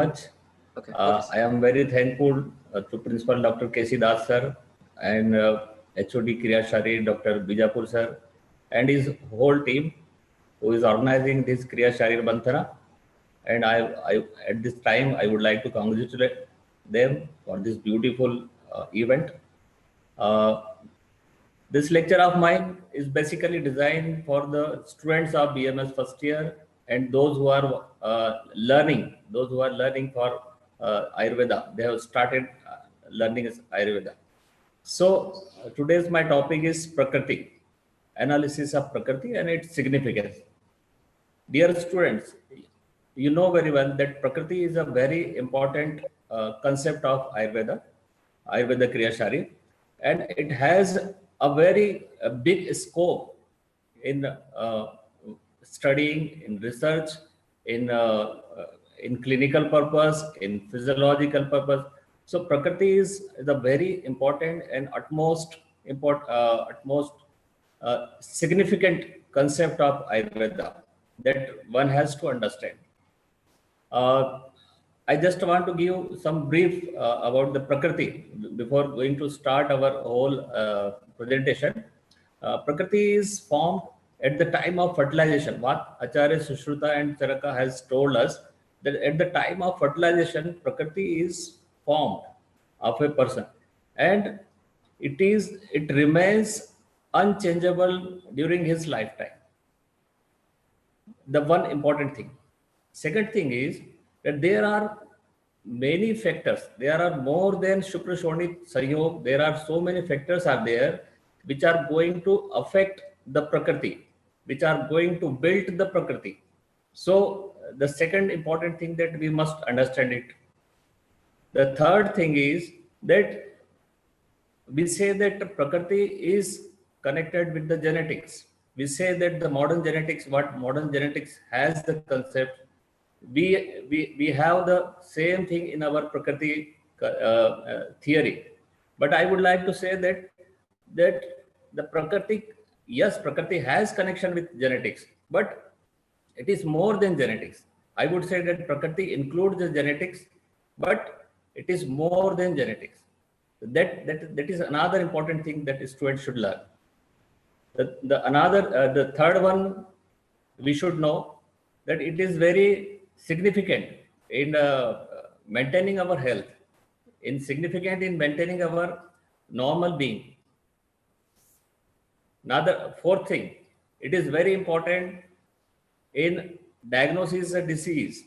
much. Okay. I am very thankful to Principal Dr. K.C. Das sir and HOD Kriya Shari Dr. Bijapur sir and his whole team who is organizing this Kriya Shari Banthana. And I at this time I would like to congratulate them for this beautiful event. Uh, this lecture of mine is basically designed for the students of BMS first year and those who are learning for Ayurveda. They have started learning Ayurveda. So today's my topic is Prakriti, analysis of Prakriti and its significance. Dear students, you know very well that Prakriti is a very important concept of Ayurveda Kriya Shari, and it has a very big scope in studying, in research, in uh, in clinical purpose, in physiological purpose. So Prakriti is the very important and utmost significant concept of Ayurveda that one has to understand. Uh, I just want to give some brief about the Prakriti before going to start our whole presentation. Prakriti is formed at the time of fertilization. What Acharya Sushruta and Charaka has told us that at the time of fertilization, Prakriti is formed of a person, and it remains unchangeable during his lifetime. The one important thing. Second thing is that there are many factors. There are more than Shukra Shonit Saryog. There are so many factors are there which are going to affect the Prakriti, which are going to build the Prakriti. So the second important thing that we must understand it. The third thing is that we say that Prakriti is connected with the genetics. We say that the modern genetics, what modern genetics has the concept, we have the same thing in our Prakriti theory. But I would like to say that the Prakriti, yes, Prakriti has connection with genetics, but it is more than genetics. I would say that Prakriti includes the genetics, but it is more than genetics. That is another important thing that students should learn. The third one we should know that it is very significant in maintaining our health, in maintaining our normal being. Another fourth thing, it is very important in diagnosis of disease.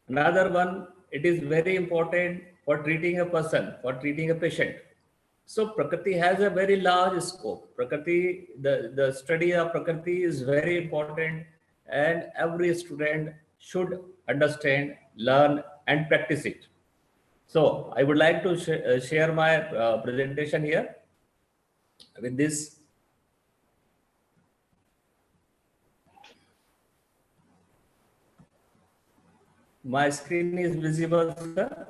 Another one, it is very important for treating a person, for treating a patient. So Prakriti has a very large scope. Prakriti, the study of Prakriti is very important and every student should understand, learn and practice it. So I would like to share my presentation here with this. My screen is visible, sir.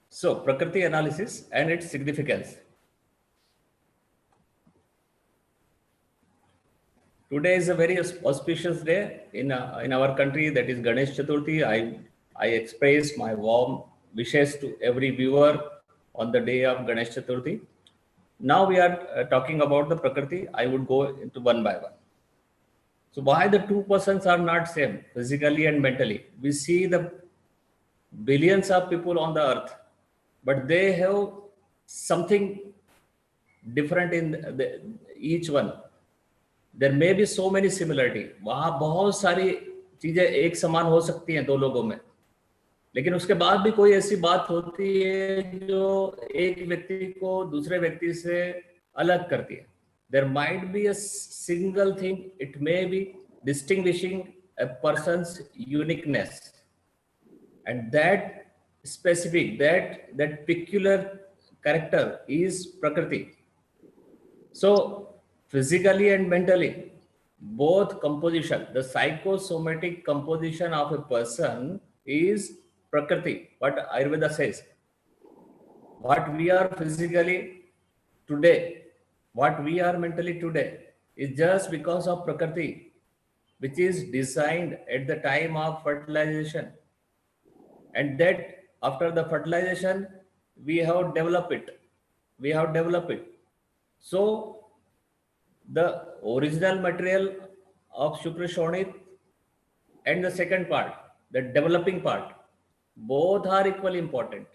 So Prakriti analysis and its significance. Today is a very auspicious day in our country, that is Ganesh Chaturthi. I express my warm wishes to every viewer on the day of Ganesh Chaturthi. Now we are talking about the Prakriti. I would go into one by one. So why the two persons are not same physically and mentally? We see the billions of people on the earth, but they have something different in each one. There may be so many similarity, वहां बहुत सारी चीजें एक समान हो सकती हैं दो लोगों में, लेकिन उसके बाद भी कोई ऐसी बात होती है जो एक व्यक्ति को दूसरे व्यक्ति से अलग करती है. There might be a single thing, it may be distinguishing a person's uniqueness, and that specific, that peculiar character is Prakriti. So physically and mentally, both composition, the psychosomatic composition of a person is Prakriti. What Ayurveda says, what we are physically today, what we are mentally today is just because of Prakriti. which is designed at the time of fertilization, and that after the fertilization we have developed it. So the original material of Shukra Shonit and the second part, the developing part, both are equally important.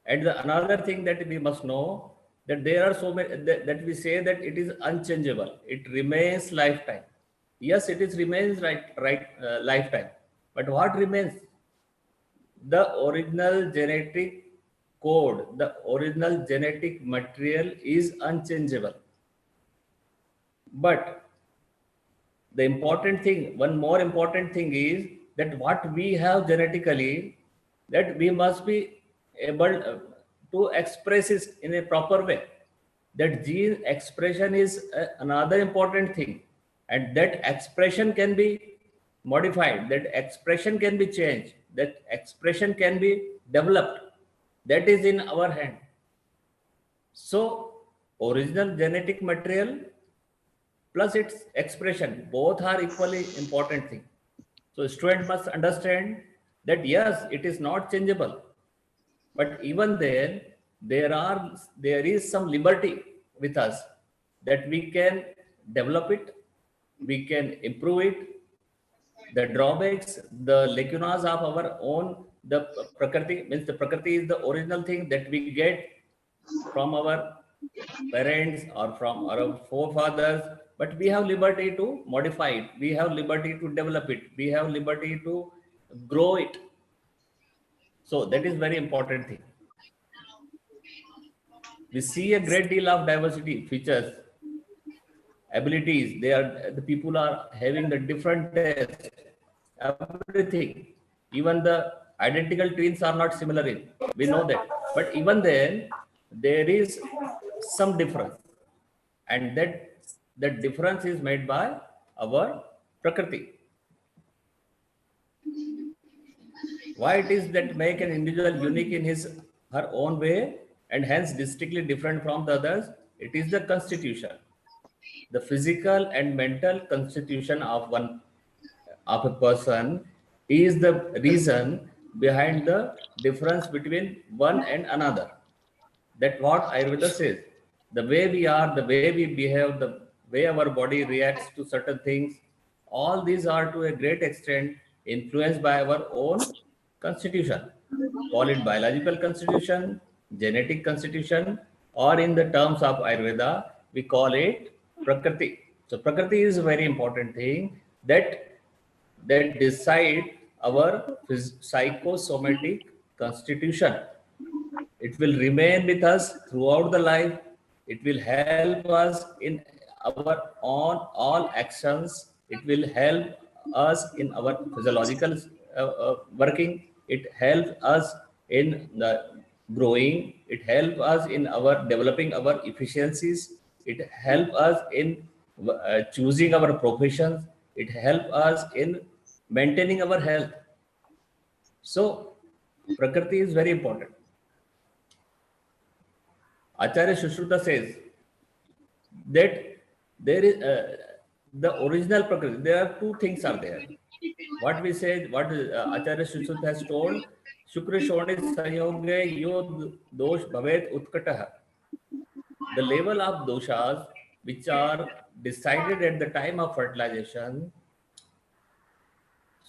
And the another thing that we must know, that there are so many that we say that it is unchangeable. It remains lifetime. Yes, it is remains lifetime. But what remains? The original genetic code, the original genetic material is unchangeable. But the important thing, one more important thing is that what we have genetically, that we must be able to express it in a proper way. That gene expression is another important thing, and that expression can be modified, that expression can be changed, that expression can be developed. That is in our hand. So original genetic material plus its expression, both are equally important thing. So student must understand that yes, it is not changeable, but even then there is some liberty with us, that we can develop it, we can improve it. The drawbacks, the lacunas of our own, the prakriti, means the prakriti is the original thing that we get from our parents or from our forefathers, but we have liberty to modify it, we have liberty to develop it, we have liberty to grow it. So that is very important thing. We see a great deal of diversity, features, abilities. The people are having the different tests, everything. Even the identical twins are not similar in. We know that. But even then, there is some difference. And that difference is made by our prakriti. Why it is that make an individual unique in her own way and hence distinctly different from the others? It is the constitution, the physical and mental constitution of a person is the reason behind the difference between one and another. That what Ayurveda says. The way we are, the way we behave, the way our body reacts to certain things, all these are to a great extent influenced by our own constitution. Call it biological constitution, genetic constitution, or in the terms of Ayurveda, we call it Prakriti. So Prakriti is a very important thing that decide our psychosomatic constitution. It will remain with us throughout the life. It will help us in our on all actions. It will help us in our physiological working. It helps us in the growing. It helps us in our developing our efficiencies. It helps us in choosing our professions. It helps us in maintaining our health. So Prakriti is very important. Acharya Sushruta says that there is the original Prakriti. There are two things are there. What we say, what Acharya Sushruta has told, Shukra Shonit Sanyoge Yod Dosh Bhavet Utkataha. The level of doshas which are decided at the time of fertilization.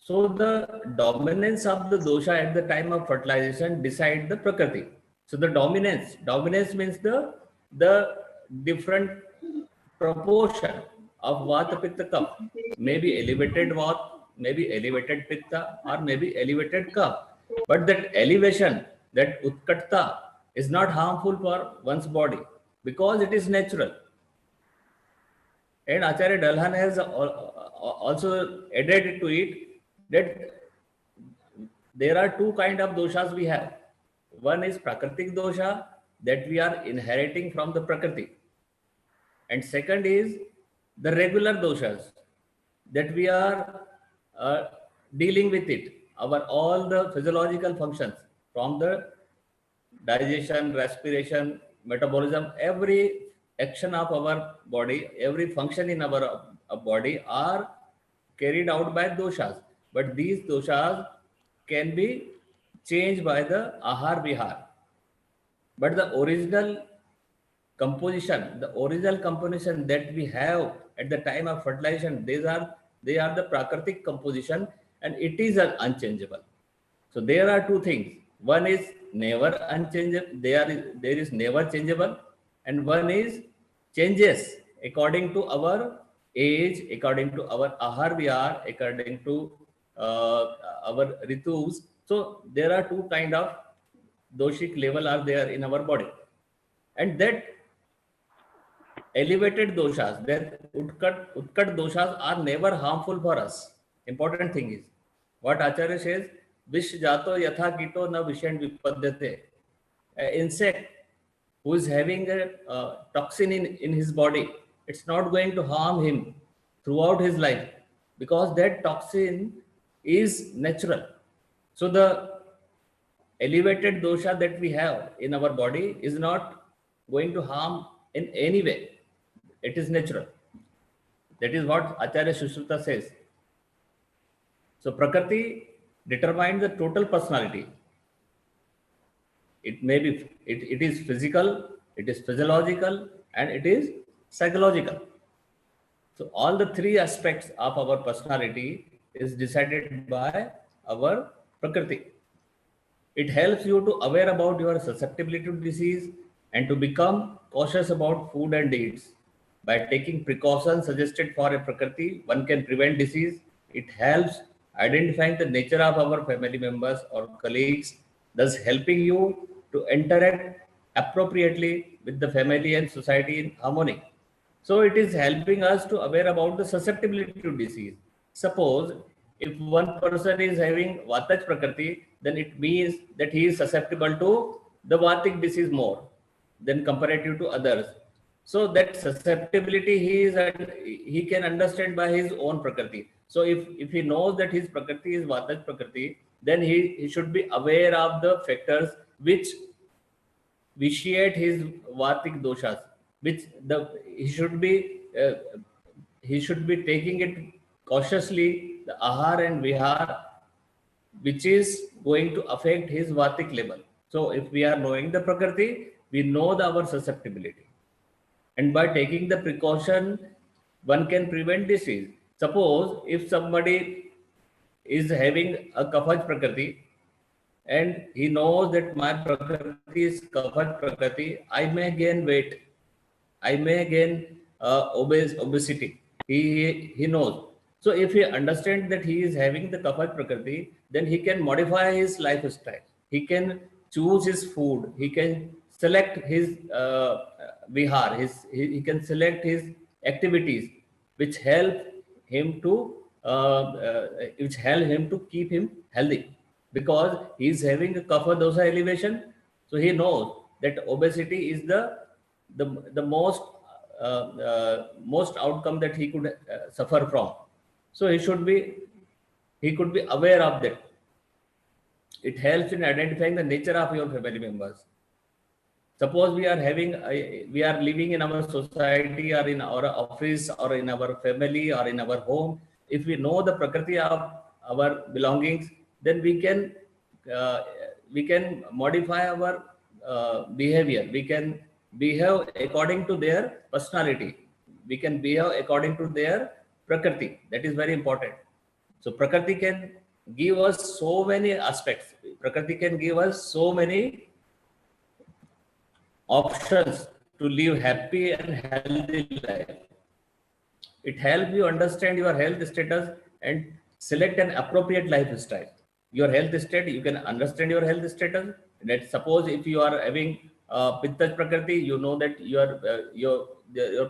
So the dominance of the dosha at the time of fertilization decide the Prakriti. So the dominance means the different proportion of Vata Pitta Kapha, maybe elevated Vata, maybe elevated Pitta, or maybe elevated Kapha. But that elevation, that Utkatta, is not harmful for one's body because it is natural. And Acharya Dalhan has also added to it that there are two kind of doshas we have. One is Prakritik dosha that we are inheriting from the Prakriti. And second is the regular doshas that we are dealing with it. Our all the physiological functions from the digestion, respiration, metabolism, every action of our body, every function in our a body are carried out by doshas, but these doshas can be changed by the ahar vihar. But the original composition that we have at the time of fertilization, they are the prakritic composition, and it is unchangeable. So there are two things. One is never unchangeable. There is never changeable, and one is changes according to our age, according to our ahar vihar, according to our ritus. So there are two kind of doshic level are there in our body, and that elevated doshas, that utkat doshas are never harmful for us. Important thing is what Acharya says, vish jato yatha kito na vishen vipadyate. An insect who is having a toxin in his body, it's not going to harm him throughout his life because that toxin is natural. So the elevated dosha that we have in our body is not going to harm in any way. It is natural. That is what Acharya Sushruta says. So Prakriti determines the total personality. It may be, it is physical, it is physiological, and it is psychological. So all the three aspects of our personality is decided by our Prakriti. It helps you to aware about your susceptibility to disease and to become cautious about food and eats. By taking precautions suggested for a Prakriti, one can prevent disease. It helps identifying the nature of our family members or colleagues, thus helping you to interact appropriately with the family and society in harmony. So it is helping us to aware about the susceptibility to disease. Suppose if one person is having Vatach Prakriti, then it means that he is susceptible to the Vatic disease more than comparative to others. So that susceptibility he can understand by his own Prakriti. So if he knows that his Prakriti is Vatach Prakriti, then he should be aware of the factors which vitiate his Vatic doshas, which he should be taking it cautiously, the ahar and vihar, which is going to affect his Vatic level. So if we are knowing the Prakriti, we know our susceptibility. And by taking the precaution, one can prevent disease. Suppose if somebody is having a Kaphaj Prakriti and he knows that my Prakriti is Kaphaj Prakriti, I may gain weight, I may gain obesity. He knows. So if he understands that he is having the Kaphaj Prakriti, then he can modify his lifestyle. He can choose his food. He can select his vihar. He can select his activities, which help him to keep him healthy, because he is having a kapha dosa elevation. So he knows that obesity is the most outcome that he could suffer from. So he could be aware of that. It helps in identifying the nature of your family members. Suppose we are living in our society or in our office or in our family or in our home. If we know the prakriti of our belongings, then we can modify our behavior. We can behave according to their personality. We can behave according to their prakriti. That is very important. So prakriti can give us so many aspects. Prakriti can give us so many options to live happy and healthy life. It helps you understand your health status and select an appropriate lifestyle. Your health state, you can understand your health status. Let's suppose if you are having Pitta Prakriti, you know that your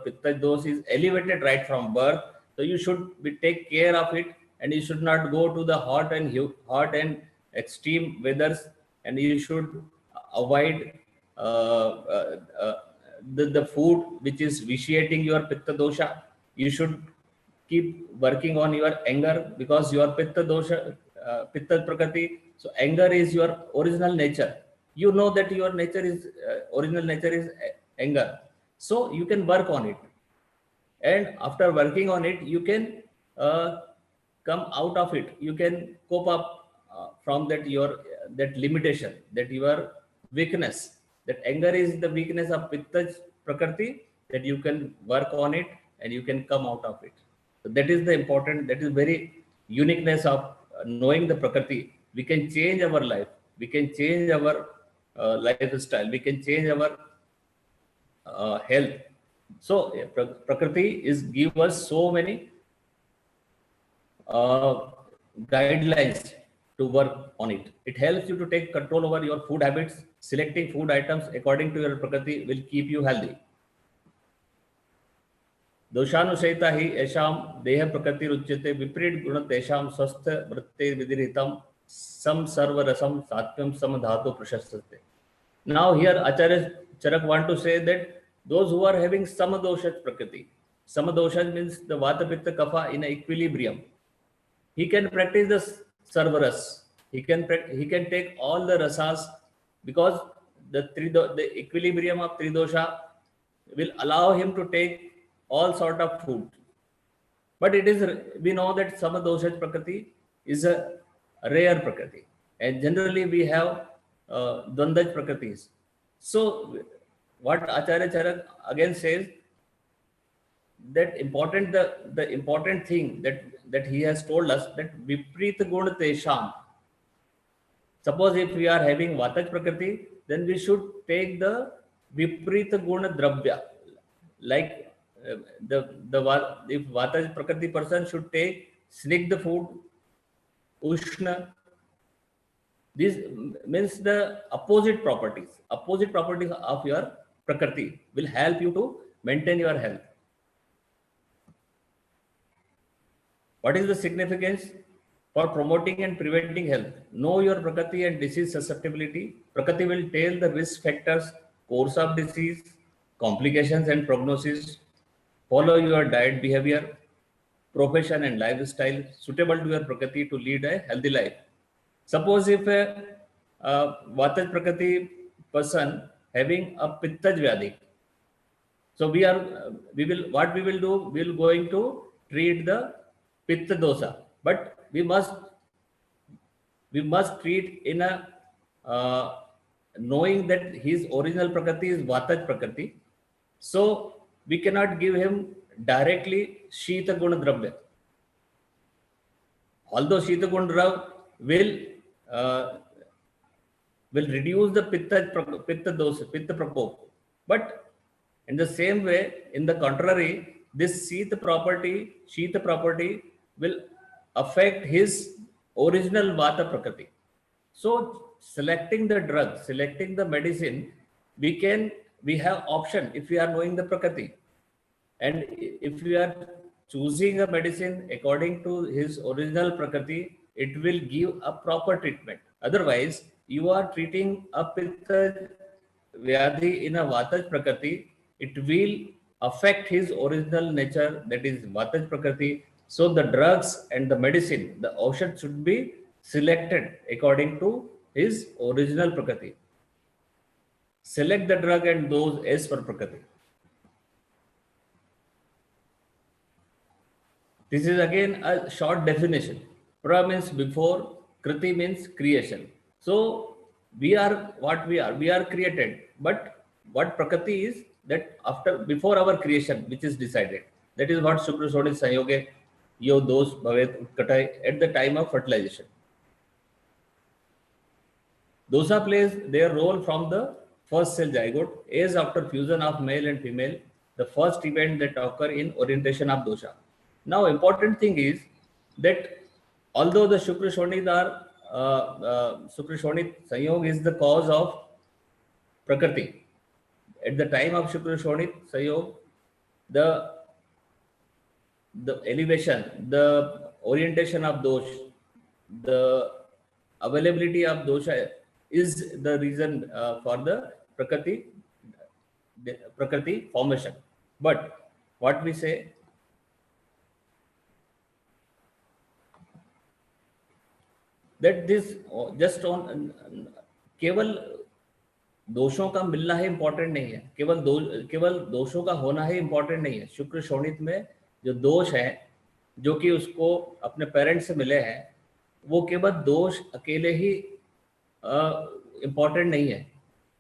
Pitta dose is elevated right from birth. So you should take care of it, and you should not go to the hot and extreme weathers, and you should avoid the food which is vitiating your Pitta dosha. You should keep working on your anger, because your Pitta dosha, Pitta Prakriti. So anger is your original nature. You know that your nature is original nature is anger. So you can work on it. and after working on it, you can come out of it. You can cope up from that limitation, that your weakness. That anger is the weakness of Pitta Prakriti, that you can work on it and you can come out of it. So that is the important, that is very uniqueness of knowing the Prakriti. We can change our life, we can change our lifestyle, we can change our health. So Prakriti is give us so many uh, guidelines to work on it. It helps you to take control over your food habits. Selecting food items according to your Prakriti will keep you healthy. दोषानुशयिता ही येषां देह प्रकृति रुच्यते विपरीत गुण तेषां स्वस्थ वृत्ते विदिहितं सम सर्वरसम सात्व्यम सम धातु प्रशस्यते. Now here Acharya Charak want to say that those who are having samadosha prakriti, samadosha means the vata pitta kapha in equilibrium, he can practice the sarvaras. He can take all the rasas, because the equilibrium of tridosha will allow him to take all sort of food. But it is, we know that samadosha prakriti is a rare prakriti, and generally we have dvandaj prakritis. So what Acharya Charak again says, that important, the important thing that he has told us, that viprita gun tesham. Suppose if we are having vataj prakriti, then we should take the viprita guna dravya, like if vataj prakriti person should take snigdha food, ushna. This means the opposite properties of your prakriti will help you to maintain your health. What is the significance? For promoting and preventing health, know your Prakriti and disease susceptibility. Prakriti will tell the risk factors, course of disease, complications and prognosis. Follow your diet behavior, profession and lifestyle suitable to your Prakriti to lead a healthy life. Suppose if a Vataj Prakriti person having a Pittaj Vyadhi, so we will do, we will going to treat the Pitta dosa, but we must treat in a knowing that his original prakriti is Vataj prakriti, so we cannot give him directly Shita Guna Dravya. Although Shita Guna Drav will reduce the Pitta dosa, Pitta Prakop, but in the same way, in the contrary, this Shita property will affect his original Vata Prakriti. So selecting the drug, selecting the medicine, we have option if we are knowing the Prakriti. And if we are choosing a medicine according to his original Prakriti, it will give a proper treatment. Otherwise, you are treating a Pitta Vyadhi in a Vataj Prakriti, it will affect his original nature, that is Vataj Prakriti. So the drugs and the medicine, the Aushad should be selected according to his original Prakriti. Select the drug and dose as per Prakriti. This is again a short definition. Pra means before, Kriti means creation. So we are what we are. We are created. But what Prakriti is, that before our creation, which is decided. That is what Shukra Soni Sanyoge Yo Dos Bhavet Utkatai at the time of fertilization. Dosa plays their role from the first cell zygote, as after fusion of male and female, the first event that occur in orientation of dosha. Now, important thing is that although the Shukra Shonit are Shukra Shonit Sanyog is the cause of Prakriti. At the time of Shukra Shonit Sanyog, the elevation, the orientation of dosh, the availability of dosha is the reason for the Prakriti formation. But what we say, that this just on keval दोषों का मिलना ही important नहीं है, केवल दोषों का होना ही important नहीं है। शुक्र शोणित में जो दोष है, जो कि उसको अपने पेरेंट्स से मिले हैं, वो केवल दोष अकेले ही इम्पॉर्टेंट नहीं है।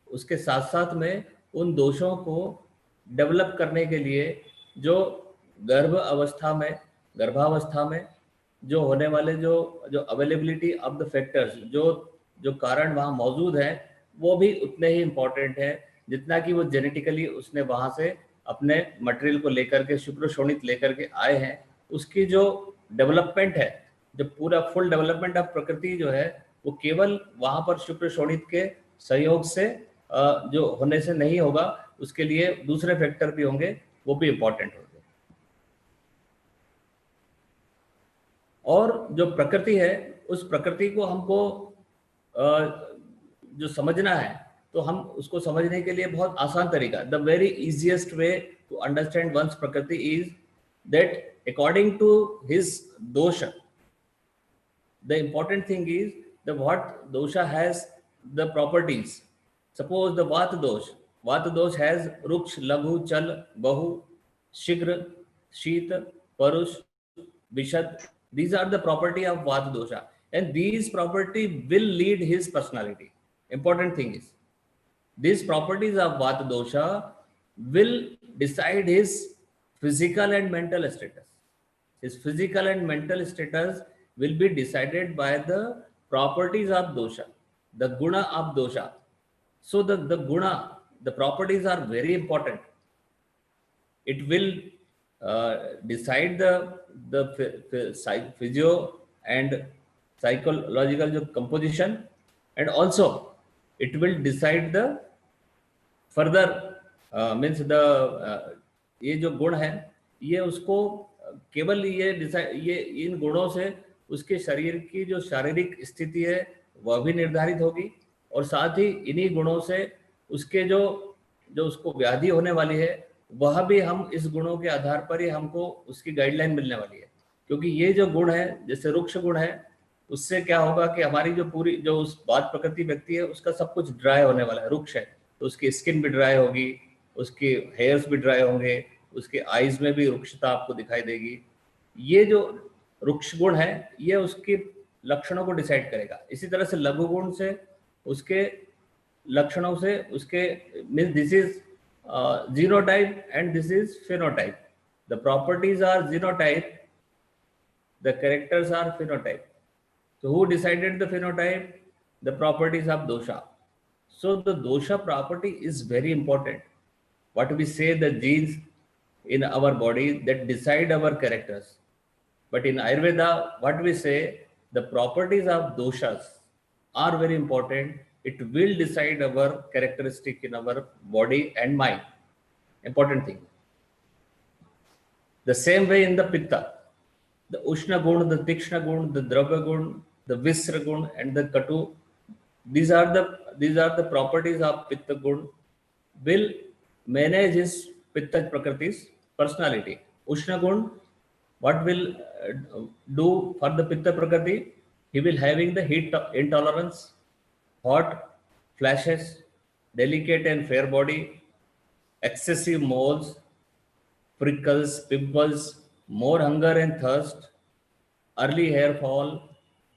उसके साथ साथ में उन दोषों को डेवलप करने के लिए जो गर्भावस्था में जो होने वाले जो अवेलेबिलिटी ऑफ द फैक्टर्स, जो कारण वहाँ मौजूद हैं, वो भी उतने ही इम्पोर्टेंट है जितना कि वो जेनेटिकली उसने वहाँ से अपने मटेरियल को लेकर के, शुक्र शोणित लेकर के आए हैं। उसकी जो डेवलपमेंट है, जो पूरा फुल डेवलपमेंट ऑफ प्रकृति जो है, वो केवल वहाँ पर शुक्र शोणित के सहयोग से जो होने से नहीं होगा। उसके लिए दूसरे फैक्टर भी होंगे, वो भी इम्पोर्टेंट होंगे। और जो प्रकृति है, उस प्रकृति को हमको जो समझना है, तो हम उसको समझने के लिए बहुत आसान तरीका, the very easiest way to understand one's प्रकृति is that according to his दोष, the important thing is the what dosha has the properties. Suppose the Vata dosh has Ruksh, Laghu, Chal, Bahu, Shigra, Sheet, Parush, Vishad. These are the property of Vata dosha, and these property will lead his personality. Important thing is, these properties of Vata dosha will decide his physical and mental status. His physical and mental status will be decided by the properties of dosha, the guna of dosha. So the guna, the properties are very important. It will decide the physio and psychological composition, and also it will decide the further means the ये जो गुण है, ये उसको केवल ये इन गुणों से उसके शरीर की जो शारीरिक स्थिति है वह भी निर्धारित होगी, और साथ ही इन्हीं गुणों से उसके जो उसको व्याधि होने वाली है, वह भी हम इस गुणों के आधार पर ही हमको उसकी गाइडलाइन मिलने वाली है। क्योंकि ये जो गुण है, जैसे रुक्ष गुण है, उससे क्या होगा कि हमारी जो पूरी जो उस बात प्रकृति व्यक्ति है, उसका सब कुछ ड्राई होने वाला है। रुक्ष है तो उसकी स्किन भी ड्राई होगी, उसके हेयर्स भी ड्राई होंगे, उसके आईज में भी रुक्षता आपको दिखाई देगी। ये जो रुक्ष गुण है, ये उसके लक्षणों को डिसाइड करेगा। इसी तरह से लघु गुण से उसके लक्षणों से उसके means this is genotype and this is phenotype. The properties are genotype, the characters are phenotype. So who decided the phenotype? The properties of dosha. So the dosha property is very important. What we say, the genes in our body that decide our characters. But in Ayurveda, what we say, the properties of doshas are very important. It will decide our characteristic in our body and mind. Important thing. The same way in the pitta, the Ushna gun, the Tikshna gun, the Dravya gun, the Visra gun, and the Katu. These are the properties of Pitta gun. Will manage his Pitta Prakriti's personality. Ushna gun, what will do for the Pitta Prakriti? He will having the heat intolerance, hot flashes, delicate and fair body, excessive moles, prickles, pimples, more hunger and thirst, early hair fall,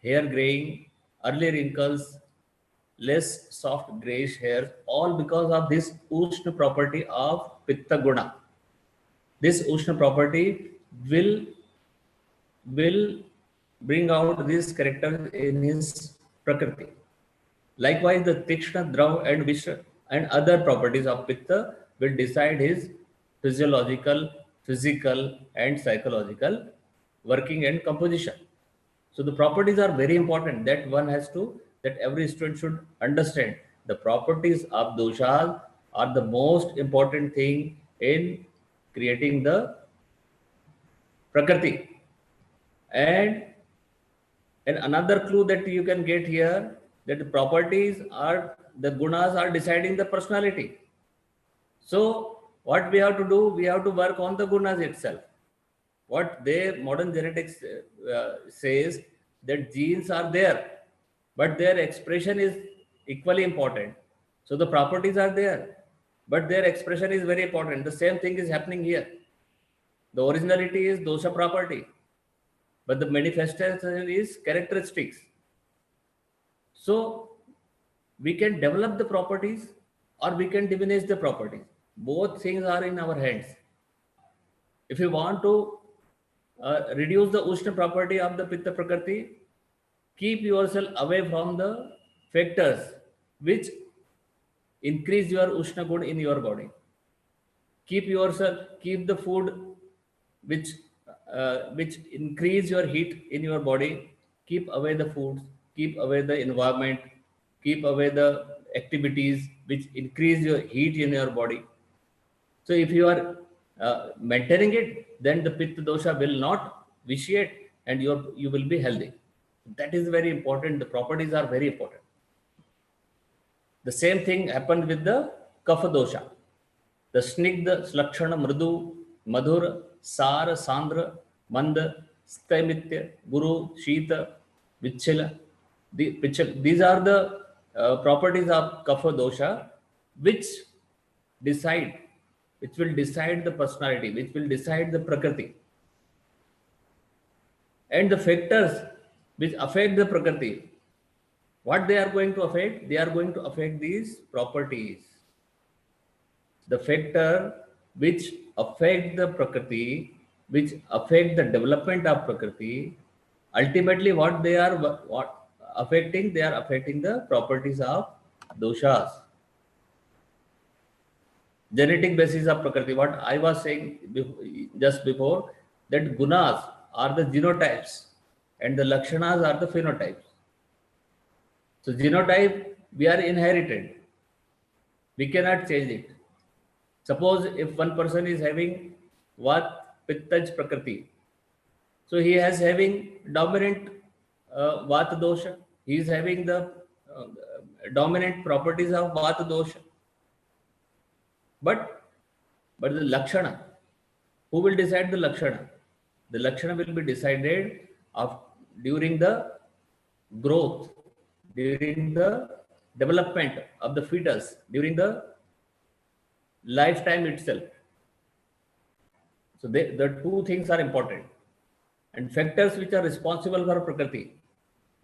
hair graying, early wrinkles, less soft grayish hair, all because of this Ushna property of Pitta Guna. This Ushna property will bring out these characters in his Prakriti. Likewise, the Tikshna, Drav and Vishra and other properties of Pitta will decide his physiological, physical and psychological working and composition. So the properties are very important that every student should understand. The properties of doshas are the most important thing in creating the Prakriti. And another clue that you can get here, that the gunas are deciding the personality. So what we have to do, we have to work on the gunas itself. What modern genetics says, that genes are there, but their expression is equally important. So the properties are there, but their expression is very important. The same thing is happening here. The originality is dosha property, but the manifestation is characteristics. So we can develop the properties or we can diminish the properties. Both things are in our hands. If you want to reduce the Ushna property of the Pitta Prakriti, keep yourself away from the factors which increase your Ushna good in your body. Keep the food which increase your heat in your body. Keep away the foods, keep away the environment, keep away the activities which increase your heat in your body. So if you are maintaining it, then the Pitta dosha will not vitiate and you will be healthy. That is very important. The properties are very important. The same thing happened with the Kapha dosha. The Snigdha, Slakshana, Mridu, Madhur, Sara, Sandra, Manda, Staimitya, Guru, Shita, Vichila. These are the properties of Kapha dosha which decide, which will decide the personality, which will decide the Prakriti. And the factors which affect the Prakriti, what they are going to affect? They are going to affect these properties. The factor which affect the Prakriti, which affect the development of Prakriti, ultimately what they are what affecting? They are affecting the properties of doshas. Genetic basis of Prakriti. What I was saying just before, that gunas are the genotypes and the lakshanas are the phenotypes. So genotype we are inherited. We cannot change it. Suppose if one person is having Vat Pittaj Prakriti, so he is having dominant Vata dosha. He is having the uh, dominant properties of Vata dosha. But the Lakshana, who will decide the Lakshana? The Lakshana will be decided during the growth, during the development of the fetus, during the lifetime itself. So the two things are important. And factors which are responsible for Prakriti.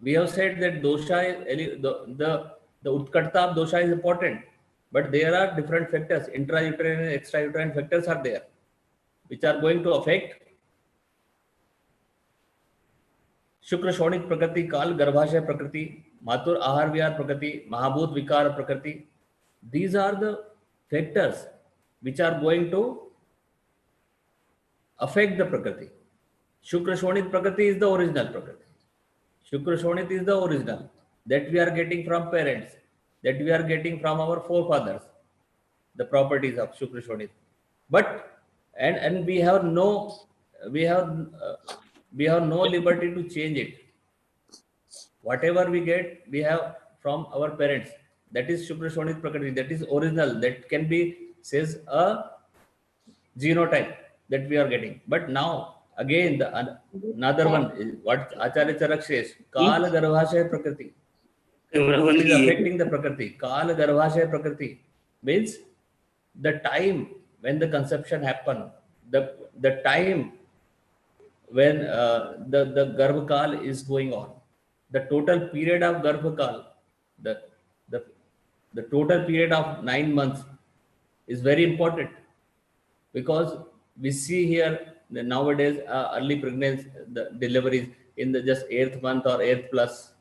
We have said that dosha, the Utkarta of dosha is important, but there are different factors, intrauterine and extrauterine factors are there, which are going to affect Shukra Shonit Prakriti, Kal Garbhashaya Prakriti, Mathur Ahar Vihar Prakriti, Mahabhut Vikara Prakriti. These are the factors which are going to affect the Prakriti. Shukra Shonit Prakriti is the original Prakriti. Shukra Shonit is the original that we are getting from parents, that we are getting from our forefathers, the properties of Shukra Shonit. But and we have no liberty to change it. Whatever we get, we have from our parents. That is Shukra Shonit Prakriti. That is original. That can be says a genotype that we are getting. But now again another one is what Acharya Charak says, Kala Garbhashaya Prakriti. What is affecting the Prakriti? Kala Garbhashaya Prakriti means the time when the conception happened, the time when the Garbhakal is going on, the total period of Garbhakal, the, the, the total period of 9 months is very important, because we see here that nowadays early pregnancy, the deliveries in the just 8th month or 8th plus,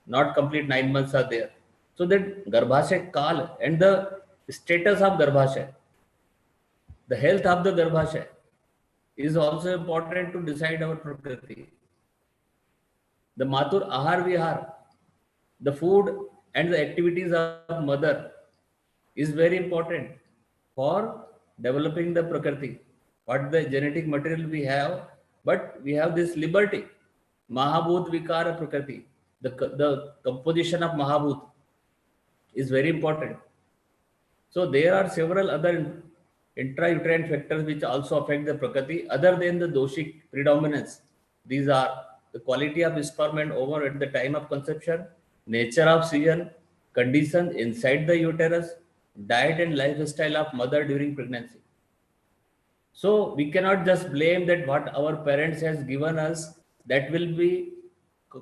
not complete 9 months are there. So that Garbhashay Kal and the status of Garbhashay, the health of the Garbhashay is also important to decide our Prakriti. The Mathur Ahar Vihar, the food and the activities of mother is very important for developing the Prakriti. What the genetic material we have, but we have this liberty. Mahabhut Vikara Prakriti, the composition of Mahabhut is very important. So there are several other intrauterine factors which also affect the Prakriti other than the doshic predominance. These are the quality of sperm and ovum at the time of conception, nature of season, conditions inside the uterus, diet and lifestyle of mother during pregnancy. So we cannot just blame that what our parents has given us, that will be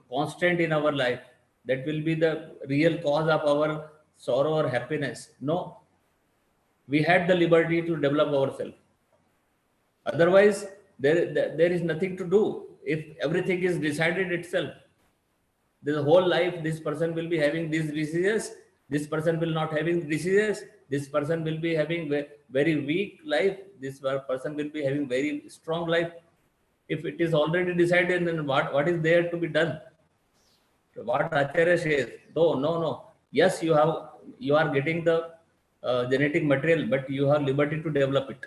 constant in our life. That will be the real cause of our sorrow or happiness. No, we had the liberty to develop ourselves. Otherwise, there is nothing to do if everything is decided itself. The whole life, this person will be having these diseases, this person will not having diseases, this person will be having very weak life, this person will be having very strong life. If it is already decided, then what is there to be done? What Acharya says, no. Yes, you are getting the genetic material, but you have liberty to develop it.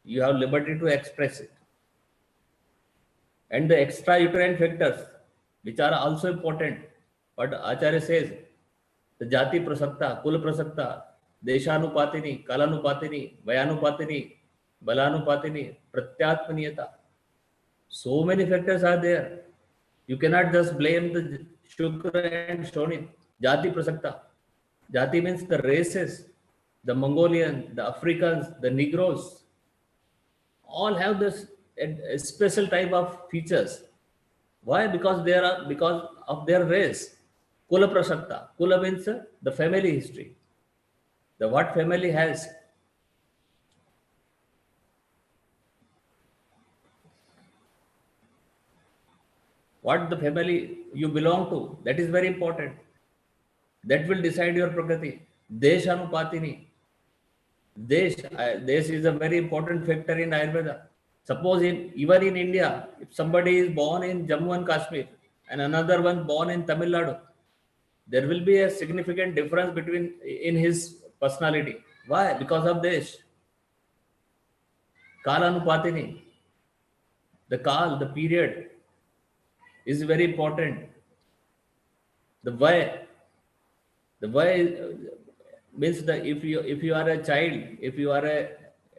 You have liberty to express it. And the extrauterine factors, which are also important. But Acharya says, the jati prasakta, kul prasakta, deshanupatini, kalanupatini, vayanupatini, balanupatini, pratyatmaniyata. So many factors are there. You cannot just blame the Shukra and Shonit. Jati prasakta. Jati means the races, the Mongolian, the Africans, the Negroes, all have this a special type of features. Why? Because of their race. Kula prasakta. Kula means the family history. The what family has. What the family you belong to, that is very important. That will decide your prakriti. Deshanupatini. Desh is a very important factor in Ayurveda. Suppose even in India, if somebody is born in Jammu and Kashmir and another one born in Tamil Nadu, there will be a significant difference in his personality. Why? Because of Desh. Kalanupatini. The period is very important. The way means that if you are a child, if you are a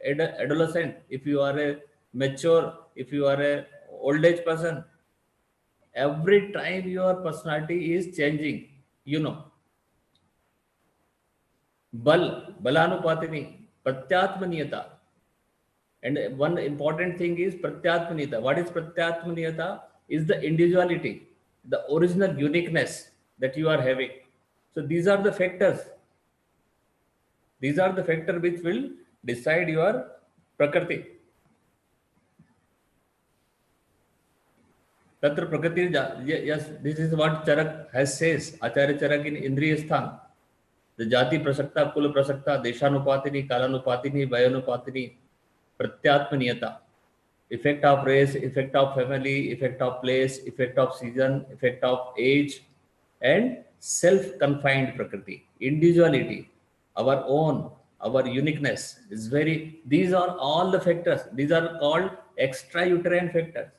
adolescent, if you are a mature, if you are a old age person, every time your personality is changing, balanupatini, pratyatmaniyata. And one important thing is pratyatmaniyata. What is pratyatmaniyata? Is the individuality, the original uniqueness that you are having. So these are the factors. These are the factors which will decide your prakriti. Tatra prakriti, yes, this is what Charak has says. Acharya Charak in Indriya Sthan. The jati prasakta, kula prasakta, deshanupatini, kalanupatini, vayanupatini, pratyatmaniyata. Effect of race, effect of family, effect of place, effect of season, effect of age, and self-confined prakriti, individuality, our own, our uniqueness is these are all the factors. These are called extrauterine factors.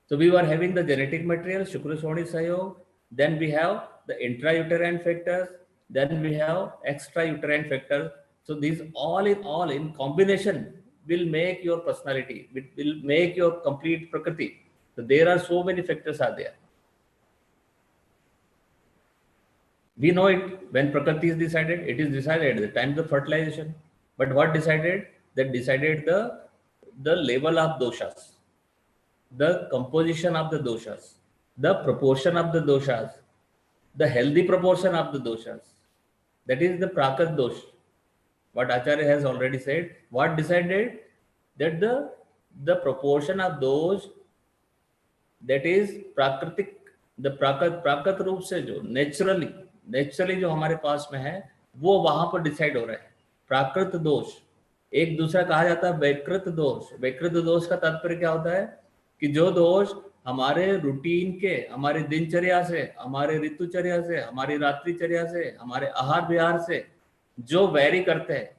So we were having the genetic material, Shukra Shoni Sayog, then we have the intrauterine factors, then we have extrauterine factors. So these all in combination will make your personality, will make your complete prakriti. So there are so many factors are there. We know it when prakriti is decided, it is decided at the time of fertilization. But what decided? That decided the level of doshas, the composition of the doshas, the proportion of the doshas, the healthy proportion of the doshas. That is the prakat dosh. What Acharya has already said. What decided? That the proportion of those that is प्राकृतिक, the प्राकृत रूप से जो naturally जो हमारे पास में है वो वहां पर डिसाइड हो रहा है. प्राकृत दोष, एक दूसरा कहा जाता है वैकृत दोष. वैकृत दोष का तात्पर्य क्या होता है? कि जो दोष हमारे रूटीन के, हमारे दिनचर्या से, हमारे ऋतुचर्या से, हमारी रात्रिचर्या से, हमारे आहार विहार से जो वैरी करते हैं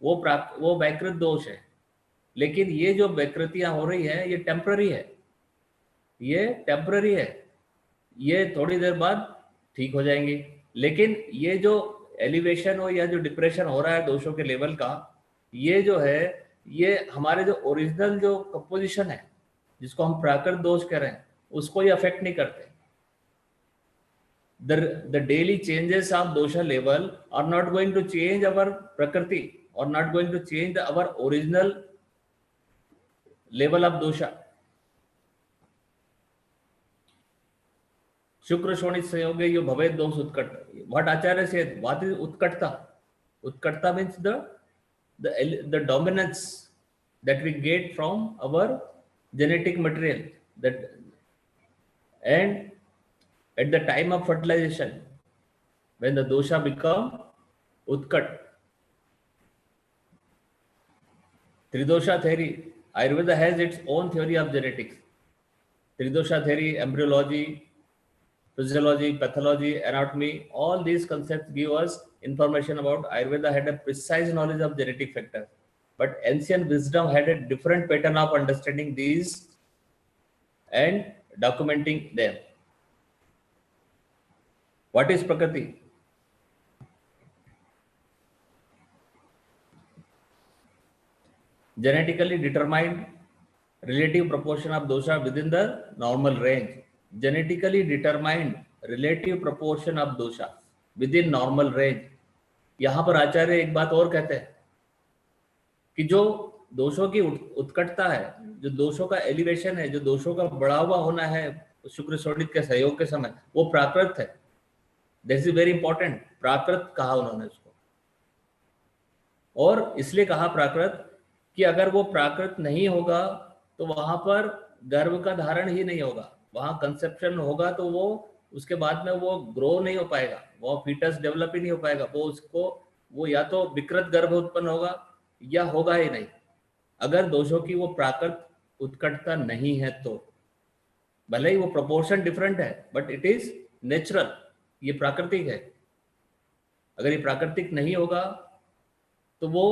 वो वैकृत दोष है. लेकिन ये जो वैकृतियां हो रही है ये टेम्पररी है, ये थोड़ी देर बाद ठीक हो जाएंगी. लेकिन ये जो एलिवेशन हो या जो डिप्रेशन हो रहा है दोषों के लेवल का, ये जो है ये हमारे जो ओरिजिनल जो कंपोजिशन है जिसको हम प्राकृत दोष कह रहे हैं उसको ये अफेक्ट नहीं करते. the daily changes of dosha level are not going to change our prakriti or not going to change our original level of dosha. शुक्र शोणित संयोगे यो भवेद दोष उत्कट. What Acharya said, what is utkatta? Utkatta means the dominance that we get from our genetic material, that and at the time of fertilization when the dosha become utkat. Tridosha theory, Ayurveda has its own theory of genetics. Tridosha theory, embryology, physiology, pathology, anatomy, all these concepts give us information about. Ayurveda had a precise knowledge of genetic factors, but ancient wisdom had a different pattern of understanding these and documenting them. What is Prakriti? Genetically determined relative proportion of dosha within the normal range. Genetically determined relative proportion of dosha within normal range. यहाँ पर आचार्य एक बात और कहते हैं कि जो दोषों की उत्कटता है, जो दोषों का एलिवेशन है, जो दोषों का बढ़ा हुआ होना है शुक्र शोणित के सहयोग के समय, वो प्राकृत है. This is very important. प्राकृत कहा उन्होंने उसको, और इसलिए कहा प्राकृत कि अगर वो प्राकृत नहीं होगा तो वहां पर गर्भ का धारण ही नहीं होगा. वहां कंसेप्शन होगा तो वो उसके बाद में वो ग्रो नहीं हो पाएगा, वो फीटस डेवलप ही नहीं हो पाएगा. वो या तो विकृत गर्भ उत्पन्न होगा या होगा ही नहीं. अगर दोषों की वो प्राकृत उत्कटता नहीं है तो, भले ही वो प्रोपोर्शन डिफरेंट है बट इट इज नेचुरल, ये प्राकृतिक है. अगर ये प्राकृतिक नहीं होगा तो वो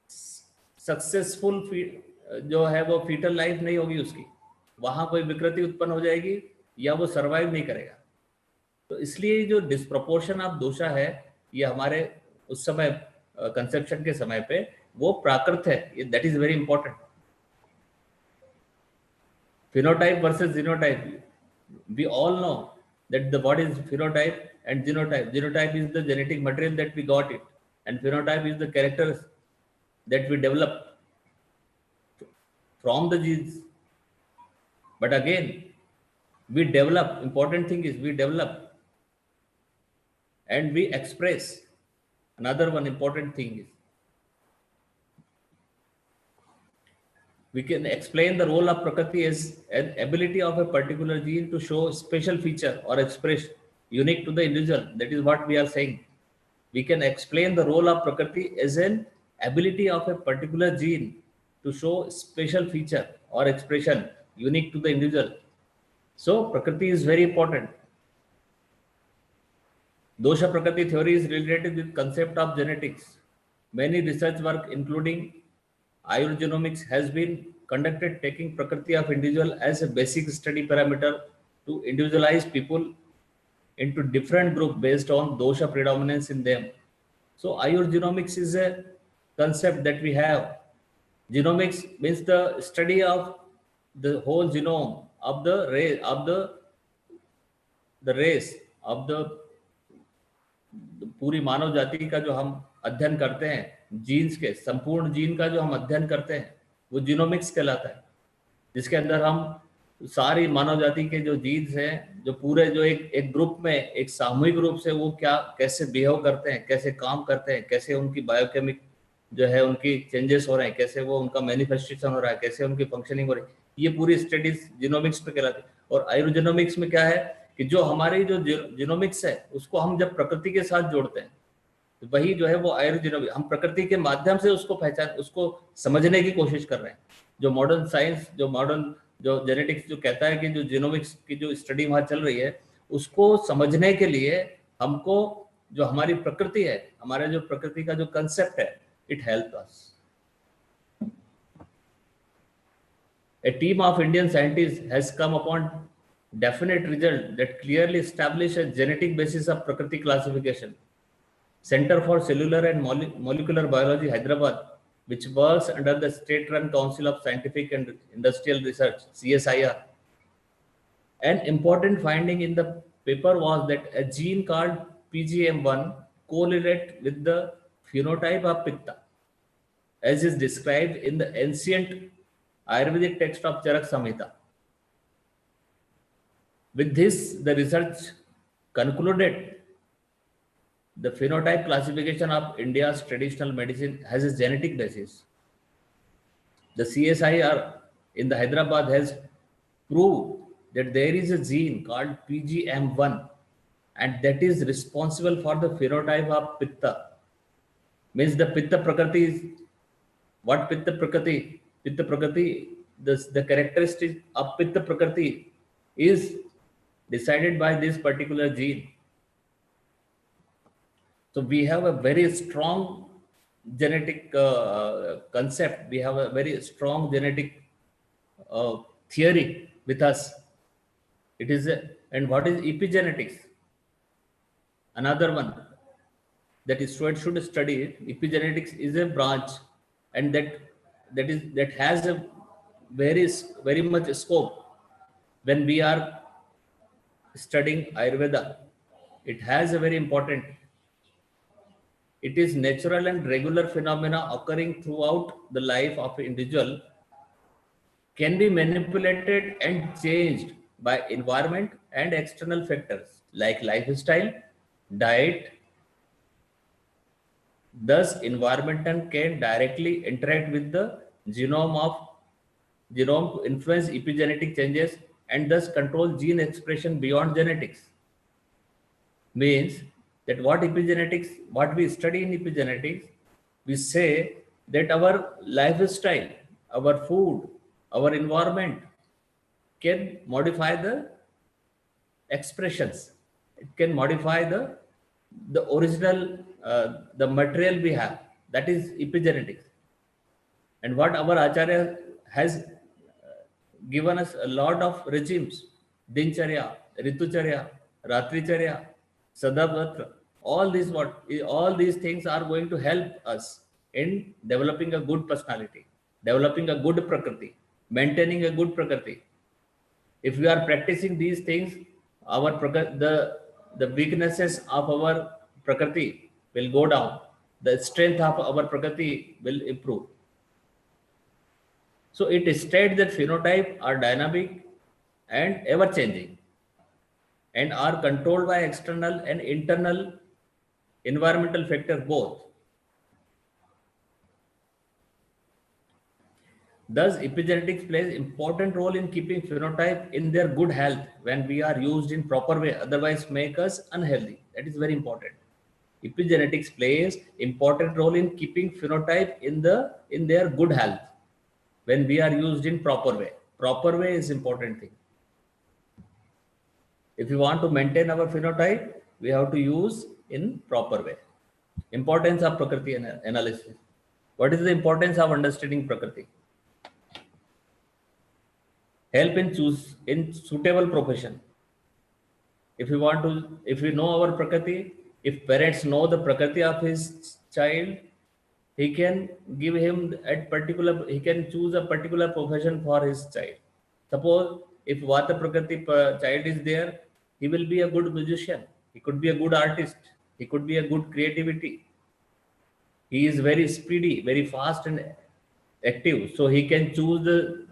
सक्सेसफुल जो है वो फीटल लाइफ नहीं होगी उसकी, वहां कोई विकृति उत्पन्न हो जाएगी या वो सरवाइव नहीं करेगा. तो इसलिए जो डिस्प्रोपोर्शन ऑफ दोषा है ये हमारे उस समय कंसेप्शन के समय पे वो प्राकृत है. That is very important. Phenotype versus genotype, we all know that what is phenotype and genotype. Genotype is the genetic material that we got it, and phenotype is the characters that we develop from the genes. But again, we develop, important thing is we develop and we express. Another one important thing is we can explain the role of Prakriti as an ability of a particular gene to show special feature or express unique to the individual. That is what we are saying. We can explain the role of Prakriti as an ability of a particular gene to show special feature or expression unique to the individual. So Prakriti is very important. Dosha Prakriti theory is related with concept of genetics. Many research work including Ayurgenomics has been conducted taking Prakriti of individual as a basic study parameter to individualize people into different groups based on dosha predominance in them. So Ayurgenomics is a concept that we have. Genomics means the study of the whole genome of the race of the पूरी मानव जाति का जो हम अध्ययन करते हैं, jeans के संपूर्ण जीन का जो हम अध्ययन करते हैं वो जीनोमिक्स कहलाता है, जिसके अंदर हम सारी मानव जाति के जो जीन्स हैं, जो पूरे जो एक ग्रुप में एक सामूहिक रूप से वो क्या कैसे बिहेव करते हैं, कैसे काम करते हैं, कैसे उनकी बायोकेमिक जो है उनकी चेंजेस हो रहे हैं, कैसे वो उनका मैनिफेस्टेशन हो रहा है, कैसे उनकी फंक्शनिंग हो रही है, ये पूरी स्टडीज जीनोमिक्स पे कहलाती है. और आयुर्जेनोमिक्स में क्या है कि जो हमारी जो जीनोमिक्स है उसको हम जब प्रकृति के साथ जोड़ते हैं तो वही जो है वो आयुर्जेनोमिक्स, हम प्रकृति के माध्यम से उसको समझने की कोशिश कर रहे हैं. जो मॉडर्न साइंस, जो मॉडर्न जो जेनेटिक्स जो कहता है कि जो जीनोमिक्स की जो स्टडी वहां चल रही है उसको समझने के लिए हमको जो हमारी प्रकृति है, हमारे जो प्रकृति का जो कंसेप्ट है, it help us. A team of Indian scientists has come upon definite result that clearly establish a genetic basis of Prakriti classification. Center for Cellular and Molecular Biology, Hyderabad, which works under the state-run Council of Scientific and Industrial Research, CSIR. An important finding in the paper was that a gene called PGM1 correlate with the phenotype of Pitta, as is described in the ancient Ayurvedic text of Charak Samhita. With this, the research concluded the phenotype classification of India's traditional medicine has a genetic basis. The CSIR in the Hyderabad has proved that there is a gene called PGM1 and that is responsible for the phenotype of Pitta. Means the Pitta Prakriti is what Pitta Prakriti? Pitta Prakriti, the characteristic of Pitta Prakriti is decided by this particular gene. So we have a very strong genetic concept. We have a very strong genetic theory with us. It is and what is epigenetics? Another one that is student should study it. Epigenetics is a branch, and that has a very much scope when we are studying Ayurveda. It has a very important. It is natural and regular phenomena occurring throughout the life of an individual, can be manipulated and changed by environment and external factors like lifestyle, diet. Thus, environment can directly interact with the genome to influence epigenetic changes and thus control gene expression beyond genetics. Means that what we study in epigenetics, we say that our lifestyle, our food, our environment can modify the expressions. It can modify the original the material we have. That is epigenetics. And what our Acharya has given us a lot of regimes: Dincharya, Ritucharya, Ratricharya, Sadavatra. All these things are going to help us in developing a good personality, developing a good prakriti, maintaining a good prakriti. If we are practicing these things, the weaknesses of our prakriti will go down. The strength of our prakriti will improve. So it states that phenotype are dynamic and ever changing and are controlled by external and internal environmental factors both. Thus, epigenetics plays important role in keeping phenotype in their good health when we are used in proper way, otherwise make us unhealthy. That is very important. Epigenetics plays important role in keeping phenotype in their good health when we are used in proper way. Proper way is important thing. If we want to maintain our phenotype, we have to use in proper way. Importance of Prakriti analysis. What is the importance of understanding Prakriti? Help in choose in suitable profession. If we know our Prakriti, if parents know the Prakriti of his child, he can give him he can choose a particular profession for his child. Suppose if Vata Prakriti child is there, he will be a good musician. He could be a good artist. He could be a good creativity. He is very speedy, very fast and active. So he can choose the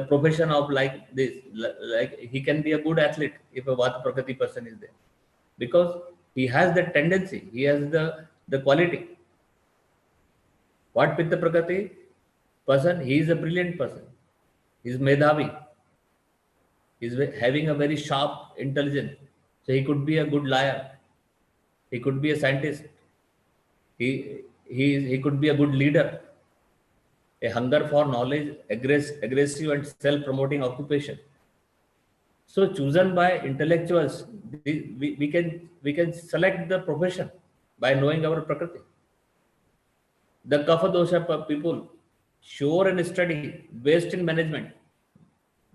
profession of like this. Like he can be a good athlete if a Vata Prakriti person is there, because he has the tendency. He has the quality. What Pitta Prakriti person? He is a brilliant person. He is Medhavi. He is having a very sharp intelligence. So he could be a good liar. He could be a scientist. He could be a good leader. A hunger for knowledge, aggressive and self-promoting occupation. So chosen by intellectuals, we can select the profession by knowing our Prakriti. The Kapha dosha people, sure and steady, based in management.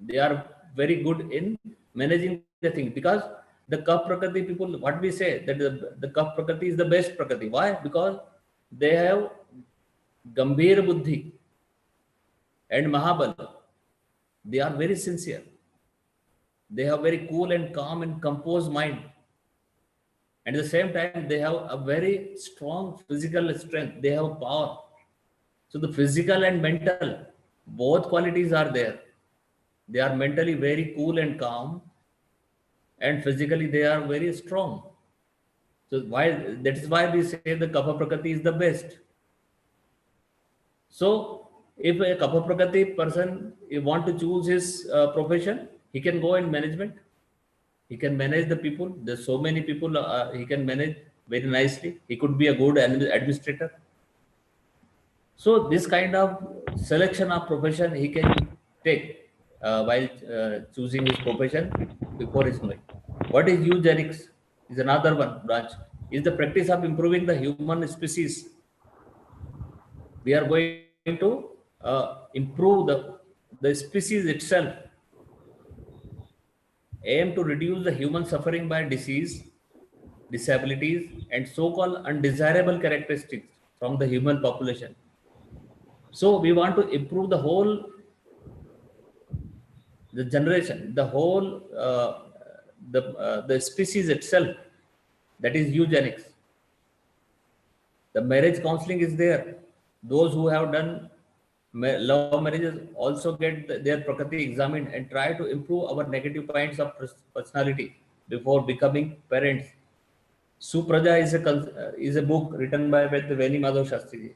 They are very good in managing the thing, because the Kapha Prakriti people, what we say that the Kapha Prakriti is the best Prakriti. Why? Because they have Gambhir Buddhi and Mahabal. They are very sincere. They have very cool and calm and composed mind. And at the same time, they have a very strong physical strength. They have power. So the physical and mental, both qualities are there. They are mentally very cool and calm, and physically they are very strong. So why that is why we say the Kapha Prakriti is the best. So if a Kapha Prakriti person want to choose his profession, he can go in management. He can manage the people. There's so many people he can manage very nicely. He could be a good administrator. So this kind of selection of profession he can take while choosing his profession before his knowing. What is eugenics? Is another one branch. Is the practice of improving the human species. We are going to improve the species itself. Aim to reduce the human suffering by disease, disabilities, and so-called undesirable characteristics from the human population. So we want to improve the generation, the whole the species itself. That is eugenics. The marriage counseling is there. Those who have done love marriages also get their prakriti examined and try to improve our negative points of personality before becoming parents. Supraja is a book written by Veni Madhav Shastri ji.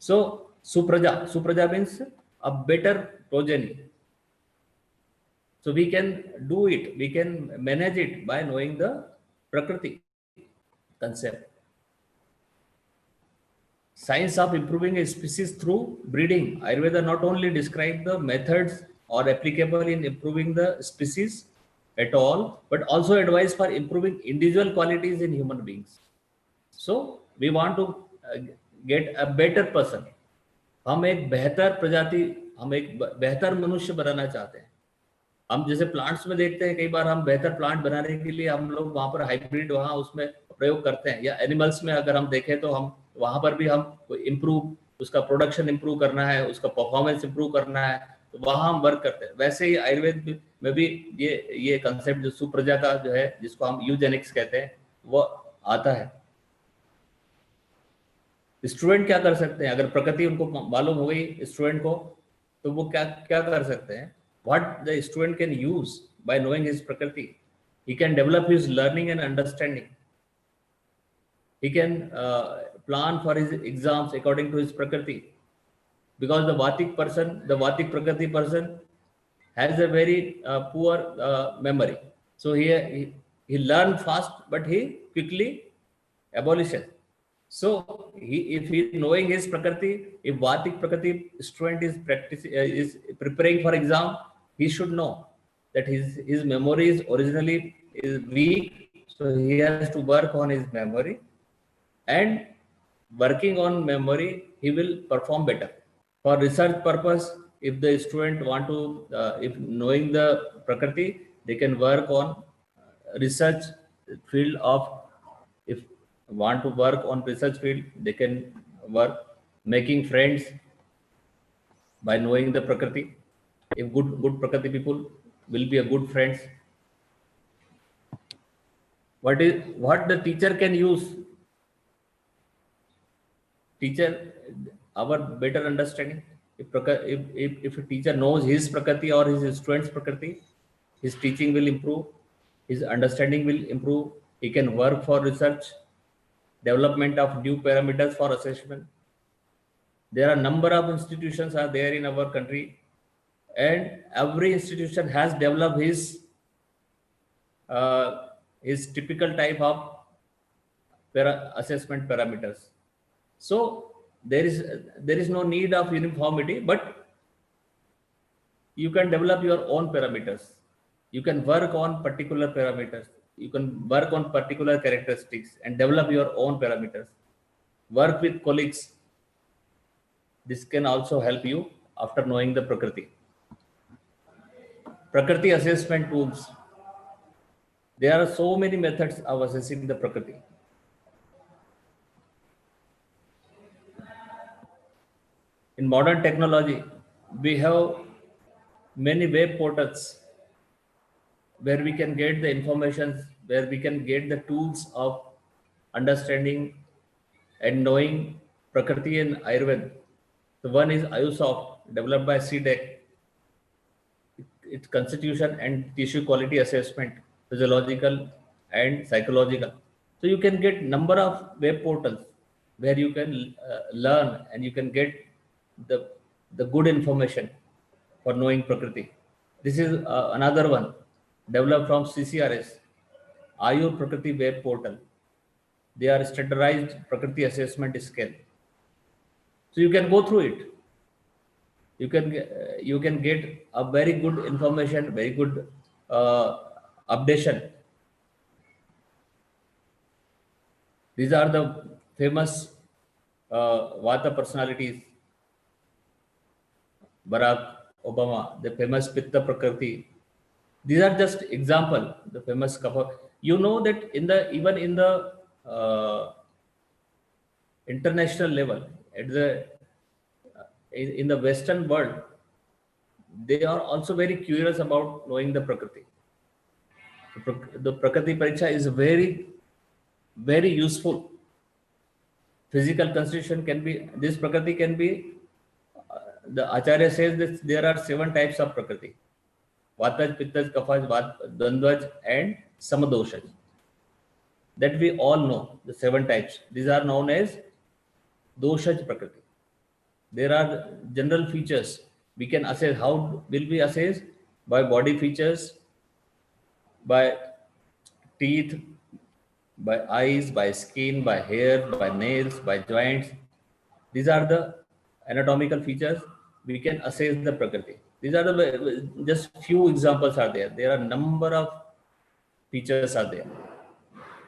So Supraja means a better progeny. So we can do it, we can manage it by knowing the Prakriti concept. Science of improving a species through breeding. Ayurveda not only describe the methods or applicable in improving the species at all, but also advice for improving individual qualities in human beings. So we want to get a better person. हम एक बेहतर प्रजाति, हम एक बेहतर मनुष्य बनाना चाहते हैं. हम जैसे प्लांट्स में देखते हैं, कई बार हम बेहतर प्लांट बनाने के लिए हम लोग वहां पर हाइब्रिड वहां उसमें प्रयोग करते हैं, या एनिमल्स में अगर हम देखें तो हम वहां पर भी हम इम्प्रूव, उसका प्रोडक्शन इम्प्रूव करना है, उसका परफॉर्मेंस इम्प्रूव करना है, तो वहां हम वर्क करते हैं. वैसे ही आयुर्वेद में भी ये कंसेप्ट जो सुप्रजा का जो है, जिसको हम यूजेनिक्स कहते हैं, वो आता है. स्टूडेंट क्या कर सकते हैं अगर प्रकृति उनको मालूम हो गई स्टूडेंट को, तो वो क्या क्या कर सकते हैं? What the student can use by knowing his prakriti? He can develop his learning and understanding. He can plan for his exams according to his prakriti, because the Vatik prakriti person has a very poor memory. So he learn fast, but he quickly abolishes. So if he knowing his prakriti, if Vatik prakriti student is is preparing for exam, he should know that his memory is originally is weak, so he has to work on his memory, and working on memory he will perform better. For research purpose, if the student want to if knowing the prakriti, they can work on research field of, if want to work on research field, they can work making friends by knowing the prakriti. If good prakriti people will be a good friends. What the teacher can use? Teacher, our better understanding. If a teacher knows his prakriti or his students prakriti, his teaching will improve, his understanding will improve. He can work for research, development of new parameters for assessment. There are number of institutions are there in our country, and every institution has developed his typical type of assessment parameters. So there is no need of uniformity, but you can develop your own parameters. You can work on particular parameters. You can work on particular characteristics and develop your own parameters. Work with colleagues. This can also help you after knowing the Prakriti. Prakriti assessment tools. There are so many methods of assessing the Prakriti. In modern technology, we have many web portals where we can get the information, where we can get the tools of understanding and knowing Prakriti and Ayurveda. The one is IUSOFT, developed by CDEC, its constitution and tissue quality assessment, physiological and psychological. So you can get number of web portals where you can learn and you can get the good information for knowing Prakriti. This is another one developed from CCRS, Ayur Prakriti web portal. They are standardized Prakriti assessment scale. So you can go through it. You can get a very good information, very good updation. These are the famous Vata personalities. Barack Obama, the famous Pitta Prakriti. These are just example. The famous Kapha. You know that in the even in the international level, at the in the Western world, they are also very curious about knowing the Prakriti. The Prakriti Pariksha is very useful. Physical constitution can be, this Prakriti can be, the Acharya says that there are 7 types of Prakriti. Vataj, Pittaj, Kaphaj, Dandvaj and Samadoshaj. That we all know, the 7 types. These are known as Doshaj Prakriti. There are general features. We can assess. How will we assess? By body features, by teeth, by eyes, by skin, by hair, by nails, by joints. These are the anatomical features. We can assess the Prakriti. These are the just few examples are there. There are number of features are there.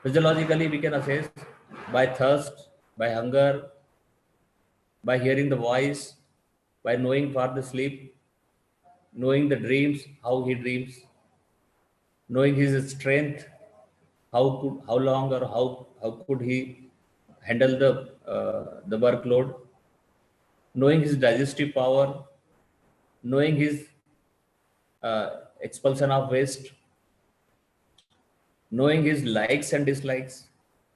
Physiologically, we can assess by thirst, by hunger, by hearing the voice, by knowing for the sleep, knowing the dreams, how he dreams, knowing his strength, how long or how could he handle the workload, knowing his digestive power, knowing his expulsion of waste, knowing his likes and dislikes.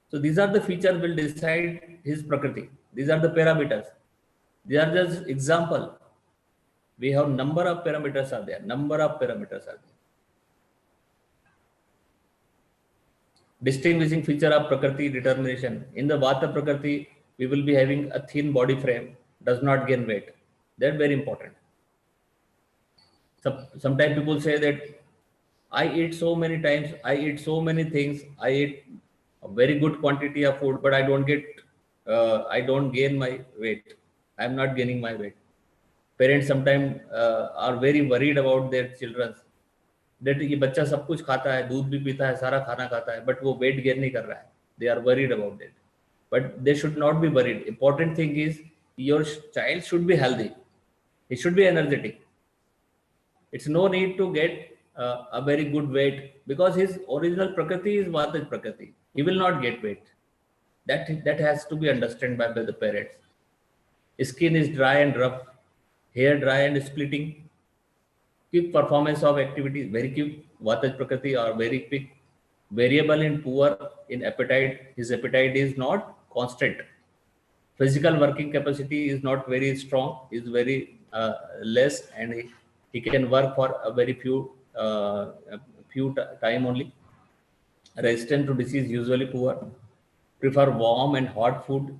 So these are the features will decide his Prakriti. These are the parameters. They are just example. We have number of parameters are there. Number of parameters are there. Distinguishing feature of Prakriti determination. In the Vata Prakriti, we will be having a thin body frame, does not gain weight. That's very important. Sometimes people say that I eat so many times, I eat so many things, I eat a very good quantity of food, but I don't gain my weight. I'm not gaining my weight. Parents sometimes are very worried about their children. That ये बच्चा सब कुछ खाता है, दूध भी पीता है, सारा खाना खाता है, but वो weight gain नहीं कर रहा है. They are worried about that. But they should not be worried. Important thing is your child should be healthy. He should be energetic. It's no need to get a very good weight because his original Prakriti is Vata Prakriti. He will not get weight. That has to be understood by the parents. Skin is dry and rough, hair dry and splitting. Quick performance of activities, very quick. Vata Prakriti are very quick. Variable and poor in appetite. His appetite is not constant. Physical working capacity is not very strong, is very less, and he can work for a very few time only. Resistant to disease, usually poor. Prefer warm and hot food.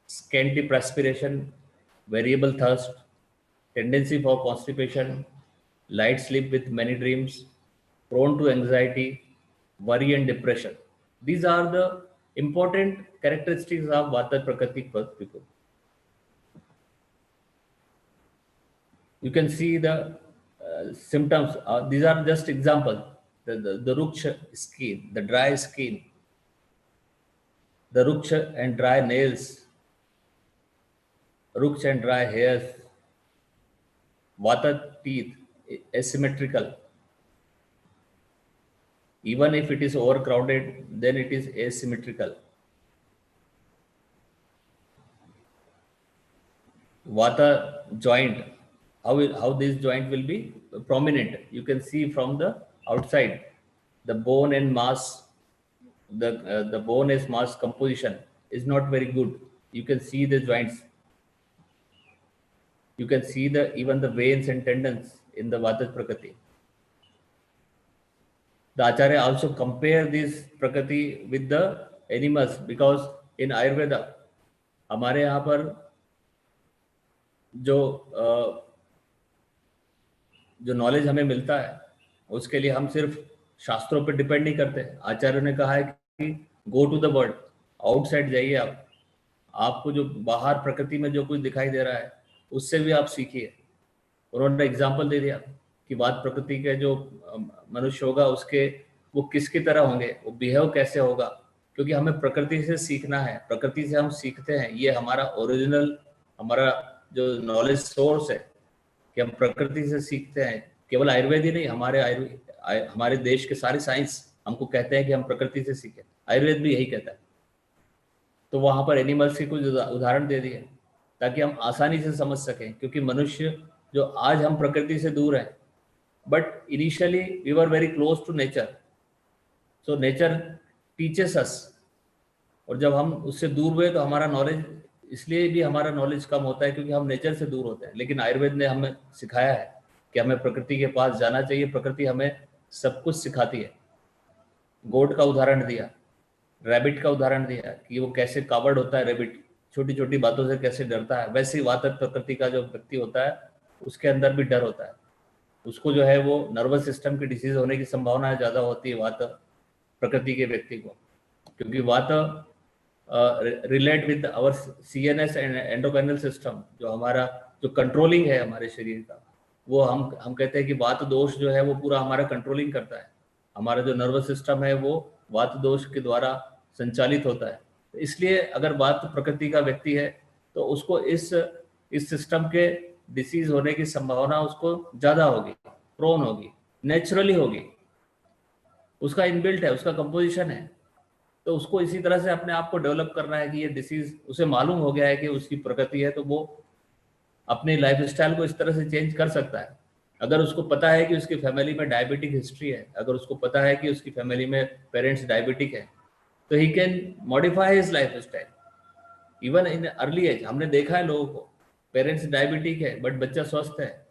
Scanty perspiration, variable thirst, tendency for constipation, light sleep with many dreams, prone to anxiety, worry and depression. These are the important characteristics of Vata Prakriti people. You can see the symptoms. These are just examples. The ruksha skin, the dry skin, the ruksha and dry nails, ruksha and dry hairs, Vata teeth, asymmetrical. Even if it is overcrowded, then it is asymmetrical. Vata joint, how this joint will be prominent. You can see from the outside, the bone and mass, the bone is mass composition is not very good. You can see the joints, you can see the even the veins and tendons in the Vata Prakriti. The Acharya also compare this Prakriti with the animals, because in Ayurveda हमारे यहाँ पर जो knowledge हमें मिलता है उसके लिए हम सिर्फ शास्त्रों पर डिपेंड नहीं करते। आचार्य ने कहा है कि go to the world, outside जाइए आप, आपको जो बाहर प्रकृति में जो कुछ दिखाई दे रहा है उससे भी आप सीखिए। उन्होंने एग्जाम्पल दे दिया कि बात प्रकृति के जो मनुष्य होगा उसके वो किसकी तरह होंगे, वो बिहेव कैसे होगा, क्योंकि हमें प्रकृति से सीखना है, प्रकृति से हम सीखते हैं। ये हमारा ओरिजिनल, हमारा जो नॉलेज सोर्स है कि हम प्रकृति से सीखते हैं। केवल आयुर्वेद ही नहीं, हमारे देश के सारे साइंस हमको कहते हैं कि हम प्रकृति से सीखें, आयुर्वेद भी यही कहता है। तो वहां पर एनिमल्स के कुछ उदाहरण दे दिए ताकि हम आसानी से समझ सकें, क्योंकि मनुष्य जो आज हम प्रकृति से दूर हैं, but initially we were very close to nature, so nature teaches us. और जब हम उससे दूर हुए तो हमारा नॉलेज, इसलिए भी हमारा नॉलेज कम होता है क्योंकि हम नेचर से दूर होते हैं। लेकिन आयुर्वेद ने हमें सिखाया है कि हमें प्रकृति के पास जाना चाहिए, प्रकृति हमें सब कुछ सिखाती है। गोट का उदाहरण दिया, रैबिट का उदाहरण दिया कि वो कैसे कावर्ड होता है, रैबिट छोटी छोटी बातों से कैसे डरता है। वैसे ही वात प्रकृति का जो व्यक्ति होता है उसके अंदर भी डर होता है, उसको जो है वो नर्वस सिस्टम की डिसीज होने की संभावना ज़्यादा होती है वात प्रकृति के व्यक्ति को, क्योंकि वात relate with our CNS and endocrinal system, जो हमारा जो कंट्रोलिंग है हमारे शरीर का, वो हम कहते हैं कि वात दोष जो है वो पूरा हमारा कंट्रोलिंग करता है। हमारा जो नर्वस सिस्टम है वो वात दोष के द्वारा संचालित होता है। तो इसलिए अगर वात प्रकृति का व्यक्ति है तो उसको इस सिस्टम के डिसीज होने की संभावना उसको ज़्यादा होगी, प्रोन होगी, नेचुरली होगी, उसका इनबिल्ट है, उसका कंपोजिशन है। तो उसको इसी तरह से अपने आप को डेवलप करना है कि ये डिसीज, उसे मालूम हो गया है कि उसकी प्रकृति है, तो वो अपने लाइफस्टाइल को इस तरह से चेंज कर सकता है। अगर उसको पता है कि उसकी फैमिली में डायबिटिक हिस्ट्री है, अगर उसको पता है कि उसकी फैमिली में पेरेंट्स डायबिटिक है, तो he can modify his life style even in early age. हमने देखा है लोगों को, पेरेंट्स डायबिटिक है बट बच्चा स्वस्थ है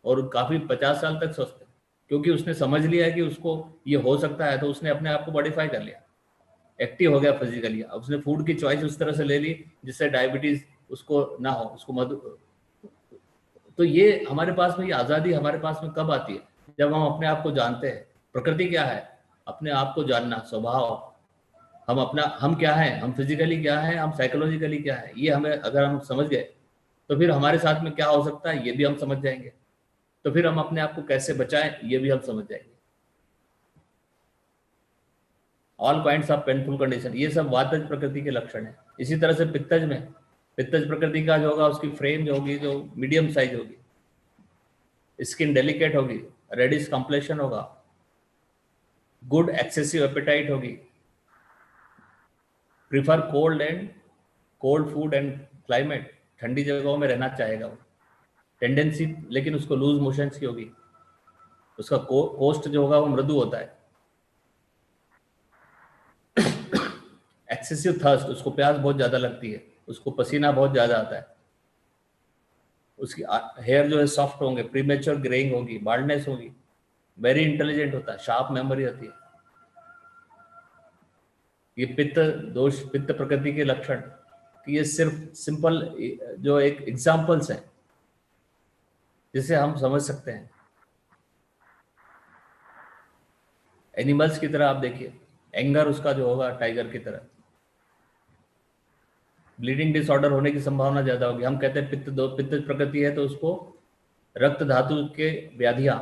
और काफ़ी 50 साल तक स्वस्थ है, क्योंकि उसने समझ लिया कि उसको ये हो सकता है, तो उसने अपने आप को मॉडिफाई कर लिया, एक्टिव हो गया फिजिकली। उसने फूड की चॉइस उस तरह से ले ली जिससे डायबिटीज उसको ना हो, उसको मधु। तो ये हमारे पास में, ये आज़ादी हमारे पास में कब आती है? जब हम अपने आप को जानते हैं। प्रकृति क्या है? अपने आप को जानना, स्वभाव, हम क्या हैं, हम फिजिकली क्या हैं, हम साइकोलॉजिकली क्या है, ये हमें अगर हम समझ गए तो फिर हमारे साथ में क्या हो सकता है ये भी हम समझ जाएंगे। तो फिर हम अपने आप को कैसे बचाएं ये भी हम समझ जाएंगे। All kinds of painful condition, ये सब वातज प्रकृति के लक्षण है। इसी तरह से पित्तज प्रकृति का जो होगा, उसकी फ्रेम जो होगी, जो मीडियम साइज होगी, स्किन डेलिकेट होगी, रेडिश कॉम्प्लेक्शन होगा, गुड एक्सेसिव एपेटाइट होगी, prefer cold food and climate, ठंडी जगहों में रहना चाहेगा वो। टेंडेंसी लेकिन उसको लूज मोशंस की होगी, उसका कोस्ट जो होगा वो मृदु होता है। एक्सेसिव थर्स्ट, उसको प्यास बहुत ज्यादा लगती है, उसको पसीना बहुत ज्यादा आता है, उसकी हेयर जो है सॉफ्ट होंगे, प्रीमेच्योर ग्रेइंग होगी, बाल्डनेस होगी, वेरी इंटेलिजेंट होता है, शार्प मेमोरी होती है। ये पित्त प्रकृति के लक्षण, ये सिर्फ सिंपल जो एक एग्जाम्पल्स हैं जिसे हम समझ सकते हैं। एनिमल्स की तरह आप देखिए, एंगर उसका जो होगा टाइगर की तरह, ब्लीडिंग डिसऑर्डर होने की संभावना ज्यादा होगी। हम कहते हैं पित्त प्रकृति है तो उसको रक्त धातु के व्याधियां,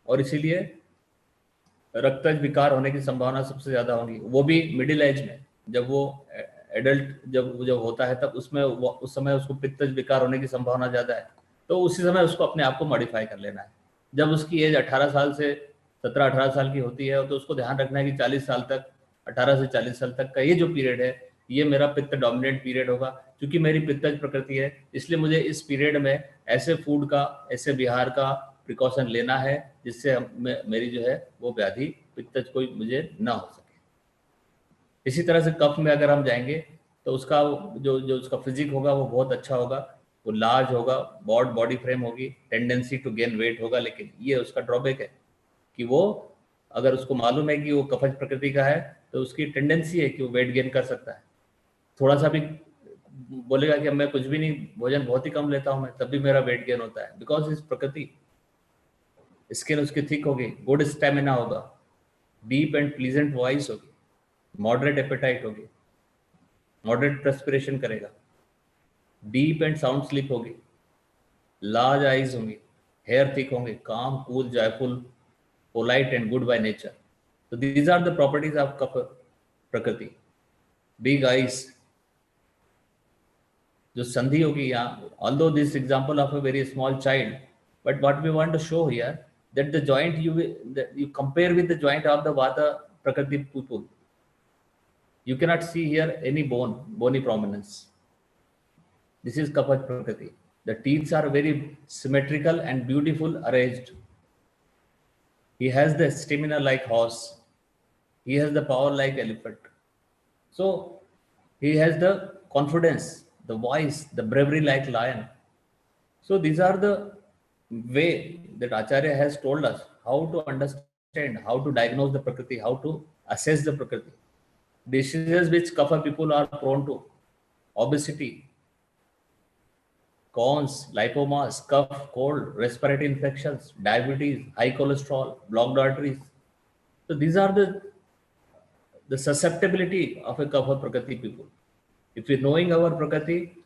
और इसीलिए रक्तज विकार होने की संभावना सबसे ज्यादा होगी, वो भी मिडिल एज में। जब वो एडल्ट जब होता है तब उसमें उस समय उसको पित्तज विकार होने की संभावना ज्यादा है, तो उसी समय उसको अपने आप को मॉडिफाई कर लेना है। जब उसकी एज 18 साल से 17-18 साल की होती है तो उसको ध्यान रखना है कि 40 साल तक, 18 से 40 साल तक का ये जो पीरियड है, ये मेरा पित्त डोमिनेंट पीरियड होगा। क्योंकि मेरी पित्तज प्रकृति है, इसलिए मुझे इस पीरियड में ऐसे फूड का, ऐसे विहार का प्रिकॉशन लेना है जिससे मेरी जो है वो व्याधि पित्त कोई मुझे ना हो सके। इसी तरह से कफ में अगर हम जाएंगे तो उसका जो जो उसका फिजिक होगा वो बहुत अच्छा होगा, वो लार्ज होगा, बॉडी फ्रेम होगी, टेंडेंसी टू गेन वेट होगा। लेकिन ये उसका ड्रॉबैक है कि वो अगर उसको मालूम है कि वो कफज प्रकृति का है तो उसकी टेंडेंसी है कि वो वेट गेन कर सकता है। थोड़ा सा भी बोलेगा कि मैं कुछ भी नहीं, भोजन बहुत ही कम लेता हूं मैं, तब भी मेरा वेट गेन होता है, बिकॉज इस प्रकृति। स्किन उसकी थिक होगी, गुड स्टेमिना होगा, डीप एंड प्लीजेंट वॉइस होगी, मॉडरेट एपेटाइट होगी, मॉडरेट रेस्पिरेशन करेगा, डीप एंड साउंड स्लीप होगी, लार्ज आईज होंगी, हेयर थिक होंगे, काम, cool, joyful, polite and good by nature. So these are the properties of Kapha Prakriti. Big eyes, जो संधि होगी यहाँ, although this example of a very small child, but what we want to show here that the joint that you compare with the joint of the Vata Prakriti people, you cannot see here any bony prominence. This is Kapha Prakriti. The teeth are very symmetrical and beautiful arranged. He has the stamina like horse. He has the power like elephant. So he has the confidence, the voice, the bravery like lion. So these are the way that Acharya has told us how to understand, how to diagnose the Prakriti, how to assess the Prakriti. Diseases which Kapha people are prone to: obesity, Crohn's, lipomas, cough, cold, respiratory infections, diabetes, high cholesterol, blocked arteries. So these are the susceptibility of a Kapha Prakriti people. If you're knowing our Prakriti,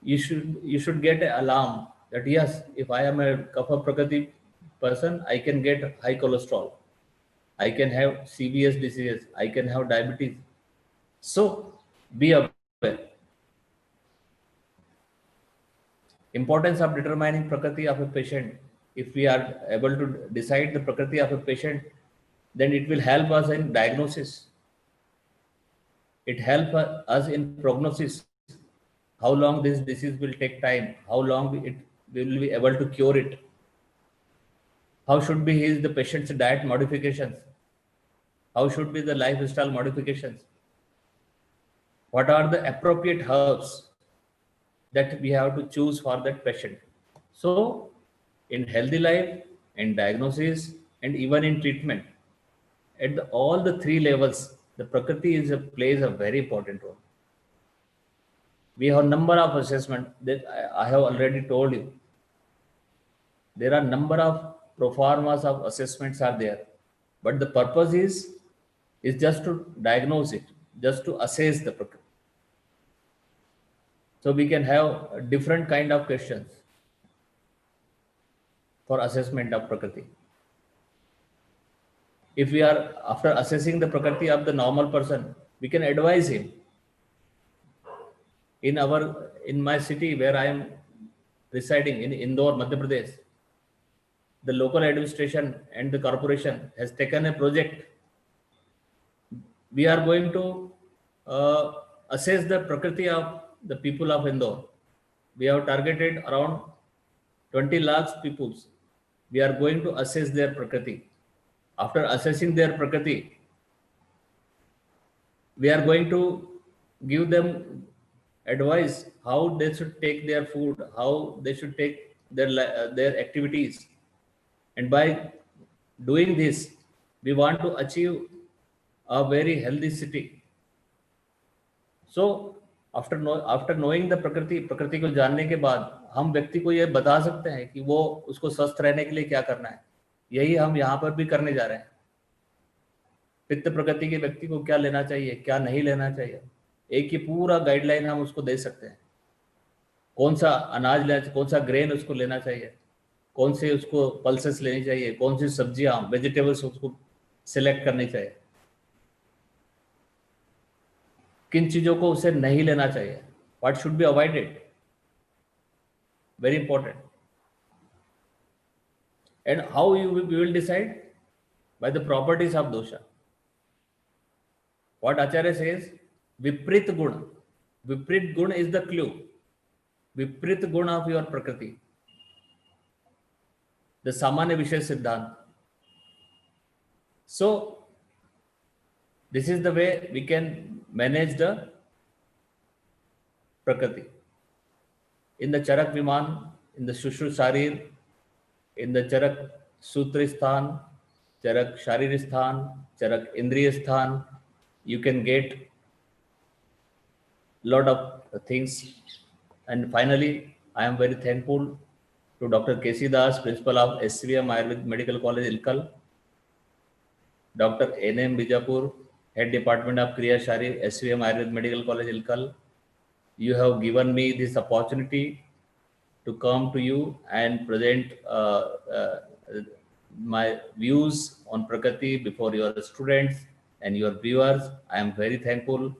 you should get an alarm that yes, if I am a Kapha Prakriti person, I can get high cholesterol, I can have CVS diseases, I can have diabetes. So be aware. Importance of determining Prakriti of a patient. If we are able to decide the Prakriti of a patient, then it will help us in diagnosis. It helps us in prognosis. How long this disease will take time, how long we will be able to cure it, how should be the patient's diet modifications, how should be the lifestyle modifications, what are the appropriate herbs that we have to choose for that patient. So in healthy life, in diagnosis, and even in treatment, at all the three levels, the Prakriti plays a very important role. We have a number of assessment that I have already told you. There are number of proformas of assessments are there, but the purpose is just to diagnose it, just to assess the Prakriti. So we can have a different kind of questions for assessment of Prakriti. If we are after assessing the Prakriti of the normal person, we can advise him. In my city where I am residing in Indore, Madhya Pradesh, the local administration and the corporation has taken a project. We are going to assess the Prakriti of the people of Indore. We have targeted around 20 lakhs people. We are going to assess their Prakriti. After assessing their Prakriti, we are going to give them advice how they should take their food, how they should take their activities. And by doing this, we want to achieve a very healthy city. So after knowing the प्रकृति को जानने के बाद हम व्यक्ति को ये बता सकते हैं कि वो उसको स्वस्थ रहने के लिए क्या करना है। यही हम यहाँ पर भी करने जा रहे हैं। पित्त प्रकृति के व्यक्ति को क्या लेना चाहिए, क्या नहीं लेना चाहिए, एक ही पूरा गाइडलाइन हम उसको दे सकते हैं। कौन सा अनाज लेना, कौन सा ग्रेन उसको लेना चाहिए, कौन से उसको पल्सेस लेनी चाहिए, कौन सी सब्जियां, वेजिटेबल्स उसको सिलेक्ट करनी चाहिए, किन चीजों को उसे नहीं लेना चाहिए, what should be avoided, very important. And how you will decide? By the properties of दोषा. What Acharya says, Viprit Guna. Viprit Guna is the clue. Viprit Guna of your Prakriti. the Samanya Vishaya Siddhant. So this is the way we can manage the Prakriti. In the Charak Viman, in the Shushu Sharir, in the Charak Sutristan, Charak Shariristan, Charak Indriyasthan, you can get lot of things. And finally, I am very thankful to Dr. K.C. Das, Principal of SCVM Ayurvedic Medical College, Ilkal, Dr. N.M. Bijapur, Head Department of Kriya Shari, SCVM Ayurvedic Medical College, Ilkal. You have given me this opportunity to come to you and present my views on Prakriti before your students and your viewers. I am very thankful.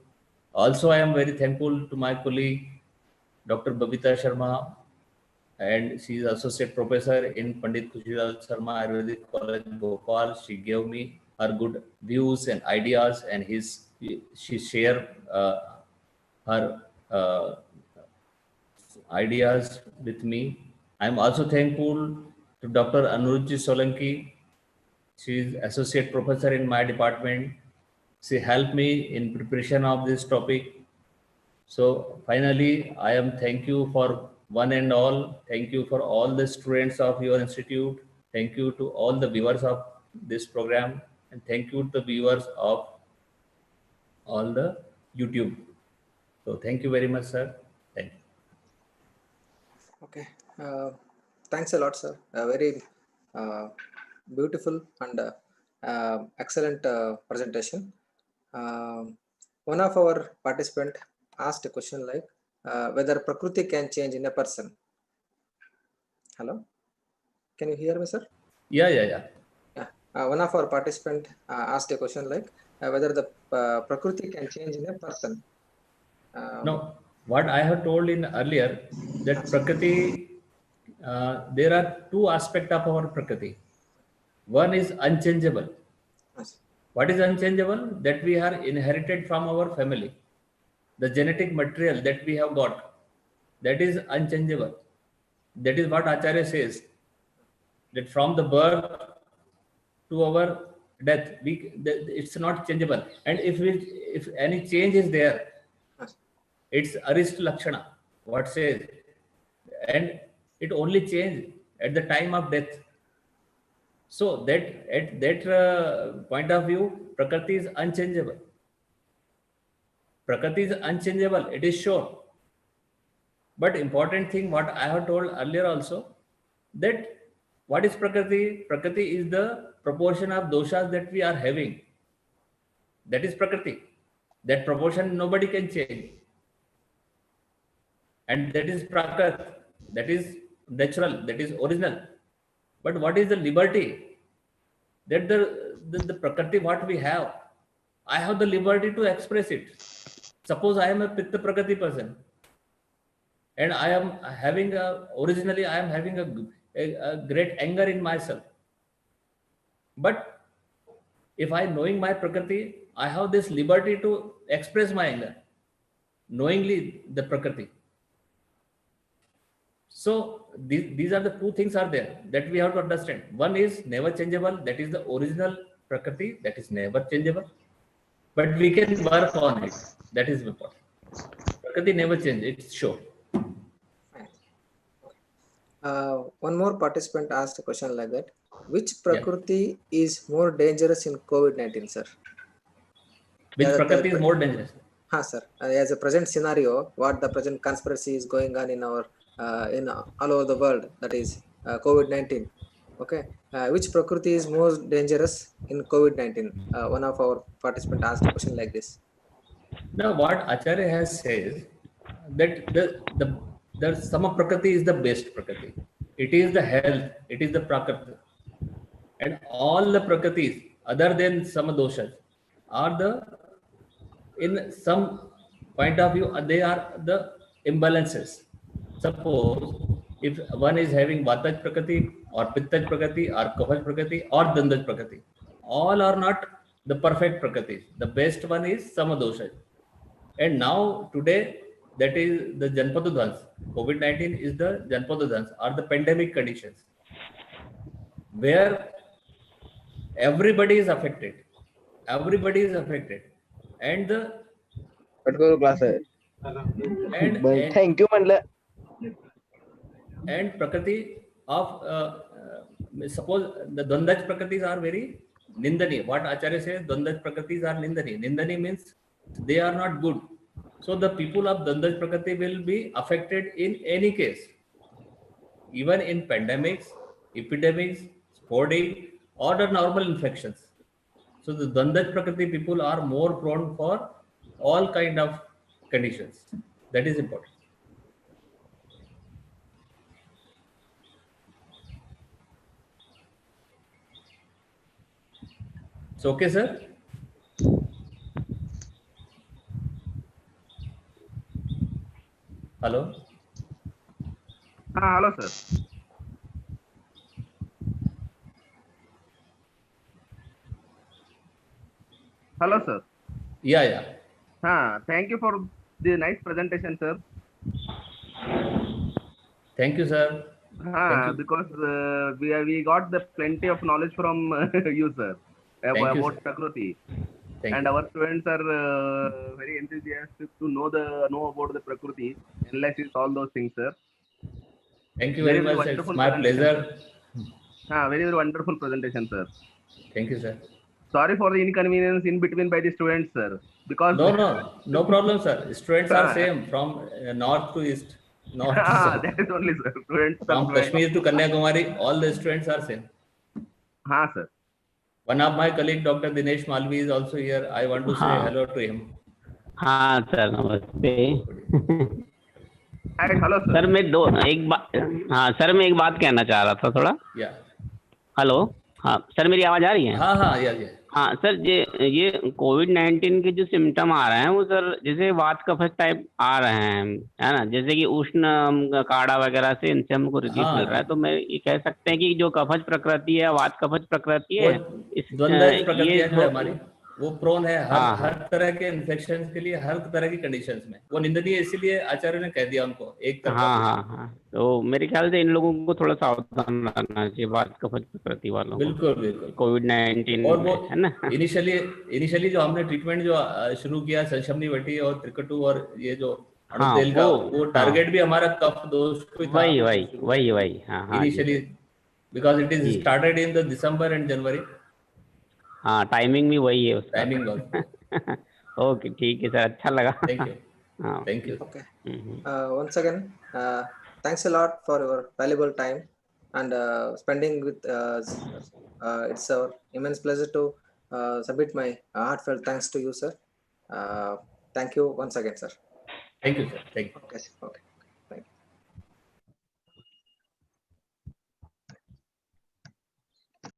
Also, I am very thankful to my colleague, Dr. Babita Sharma, and she is associate professor in Pandit Khushilal Sharma Ayurvedic College, Bhopal. She gave me her good views and ideas, and she shared her ideas with me. I am also thankful to Dr. Anuruji Solanki. She is associate professor in my department. She helped me in preparation of this topic. So finally, I am thank you for one and all. Thank you for all the students of your institute. Thank you to all the viewers of this program, and thank you to the viewers of all the YouTube. So thank you very much, sir. Thank you. Okay. Thanks a lot, sir. Very beautiful and excellent presentation. One of our participant asked a question like whether Prakriti can change in a person. Hello, can you hear me, sir? Yeah. One of our participant asked a question like whether the Prakriti can change in a person. No, what I have told in earlier that Prakriti, there are two aspects of our Prakriti. One is unchangeable. Yes. What is unchangeable? That we are inherited from our family. The genetic material that we have got, that is unchangeable. That is what Acharya says, that from the birth to our death, it's not changeable. And if any change is there, Yes. it's Arist Lakshana, what says, and it only change at the time of death. So that at that point of view, Prakriti is unchangeable. Prakriti is unchangeable, it is sure. But important thing, what I have told earlier also, that what is Prakriti? Prakriti is the proportion of doshas that we are having. That is Prakriti. That proportion nobody can change. And that is Prakrit. That is natural. That is original. But what is the liberty? That the Prakriti what we have, I have the liberty to express it. Suppose I am a Pitta Prakriti person, and I am having originally I am having a great anger in myself. But if I knowing my Prakriti, I have this liberty to express my anger, knowingly the Prakriti. So these are the two things are there that we have to understand. One is never changeable, that is the original Prakriti, that is never changeable. But we can work on it. That is important. Prakriti never change, it's sure. One more participant asked a question like that. Which Prakriti is more dangerous in COVID-19, sir? Which Prakriti is more dangerous? Sir. As a present scenario, what the present conspiracy is going on in our in all over the world, that is COVID-19. Okay, which Prakriti is more dangerous in COVID-19? One of our participants asked a question like this. Now, what Acharya has said, that the Sama Prakriti is the best Prakriti. It is the health, it is the Prakriti. And all the Prakritis, other than Sama doshas, are in some point of view, they are the imbalances. Suppose if one is having Vataj Prakriti or Pittaj Prakriti or Kapaj Prakriti or Dandaj Prakriti, all are not the perfect Prakritis. The best one is Samadosha. And now today, that is the Janpadudhans. COVID-19 is the Janpadudhans or the pandemic conditions. where everybody is affected. Everybody is affected, and the class है and thank you म्हणलं and prakriti of suppose the Dvandaj prakritis are very nindaniya. What Acharya says, Dvandaj prakritis are nindaniya. Nindaniya means they are not good. So the people of Dvandaj prakriti will be affected in any case, even in pandemics, epidemics, sporting, or the normal infections. So the Dvandaj prakriti people are more prone for all kind of conditions. That is important. So okay, sir. Hello. Hello, sir. Hello, sir. Yeah. Thank you for the nice presentation, sir. Thank you, sir. Thank you. Because we got the plenty of knowledge from you, sir, Thank you, about sir. Prakriti. Thank And you. our students are very enthusiastic to know about the Prakriti, analysis, all those things, sir. Thank you very much. It's wonderful my presentation, pleasure. Very wonderful presentation, sir. Thank you, sir. Sorry for the inconvenience in between by the students, sir. Because No problem, sir. Students are same from north to east, north to south. that is only, sir. Students are From Kashmir to Kanyakumari, all the students are same. Sir. One of my colleague, Dr. Dinesh Malvi, is also here. I want to say hello to him. हाँ sir नमस्ते hello sir मैं एक बात कहना चाह रहा था थोड़ा या हेलो हाँ सर मेरी आवाज़ आ रही है हाँ या हाँ सर ये कोविड-19 के जो सिम्टम आ रहे हैं वो सर जैसे वात कफज टाइप आ रहे हैं है ना जैसे कि उष्ण काढ़ा वगैरह से इनसे हमको रिलीफ मिल रहा है तो मैं ये कह सकते हैं कि जो कफज प्रकृति है वात कफज प्रकृति है द्वंद्व प्रकृति है जो जो हमारी वो प्रोन है हाँ, हर तरह के इन्फेक्शन के लिए हर तरह की कंडीशंस में वो निंदनीय इसीलिए आचार्य ने कह दिया उनको एक तरफा हाँ तो मेरे ख्याल से इन लोगों को थोड़ा सावधान रहना चाहिए बात कफज प्रकृति वालों को बिल्कुल कोविड-19 और वो है ना इनिशियली जो हमने ट्रीटमेंट जो शुरू किया संशमनी वटी और त्रिकटु और ये जो हाँ, तेल का वो टारगेट हाँ, भी हमारा कफ दोष को वही हाँ initially because it is started in the December and January हाँ टाइमिंग भी वही है उसका टाइमिंग बहुत ओके ठीक है सर अच्छा लगा थैंक यू हाँ thank you Okay. Once again, thanks a lot for your valuable time and spending with us. It's our immense pleasure to submit my heartfelt thanks to you, sir. Thank you once again, sir. Thank you sir thank you Okay.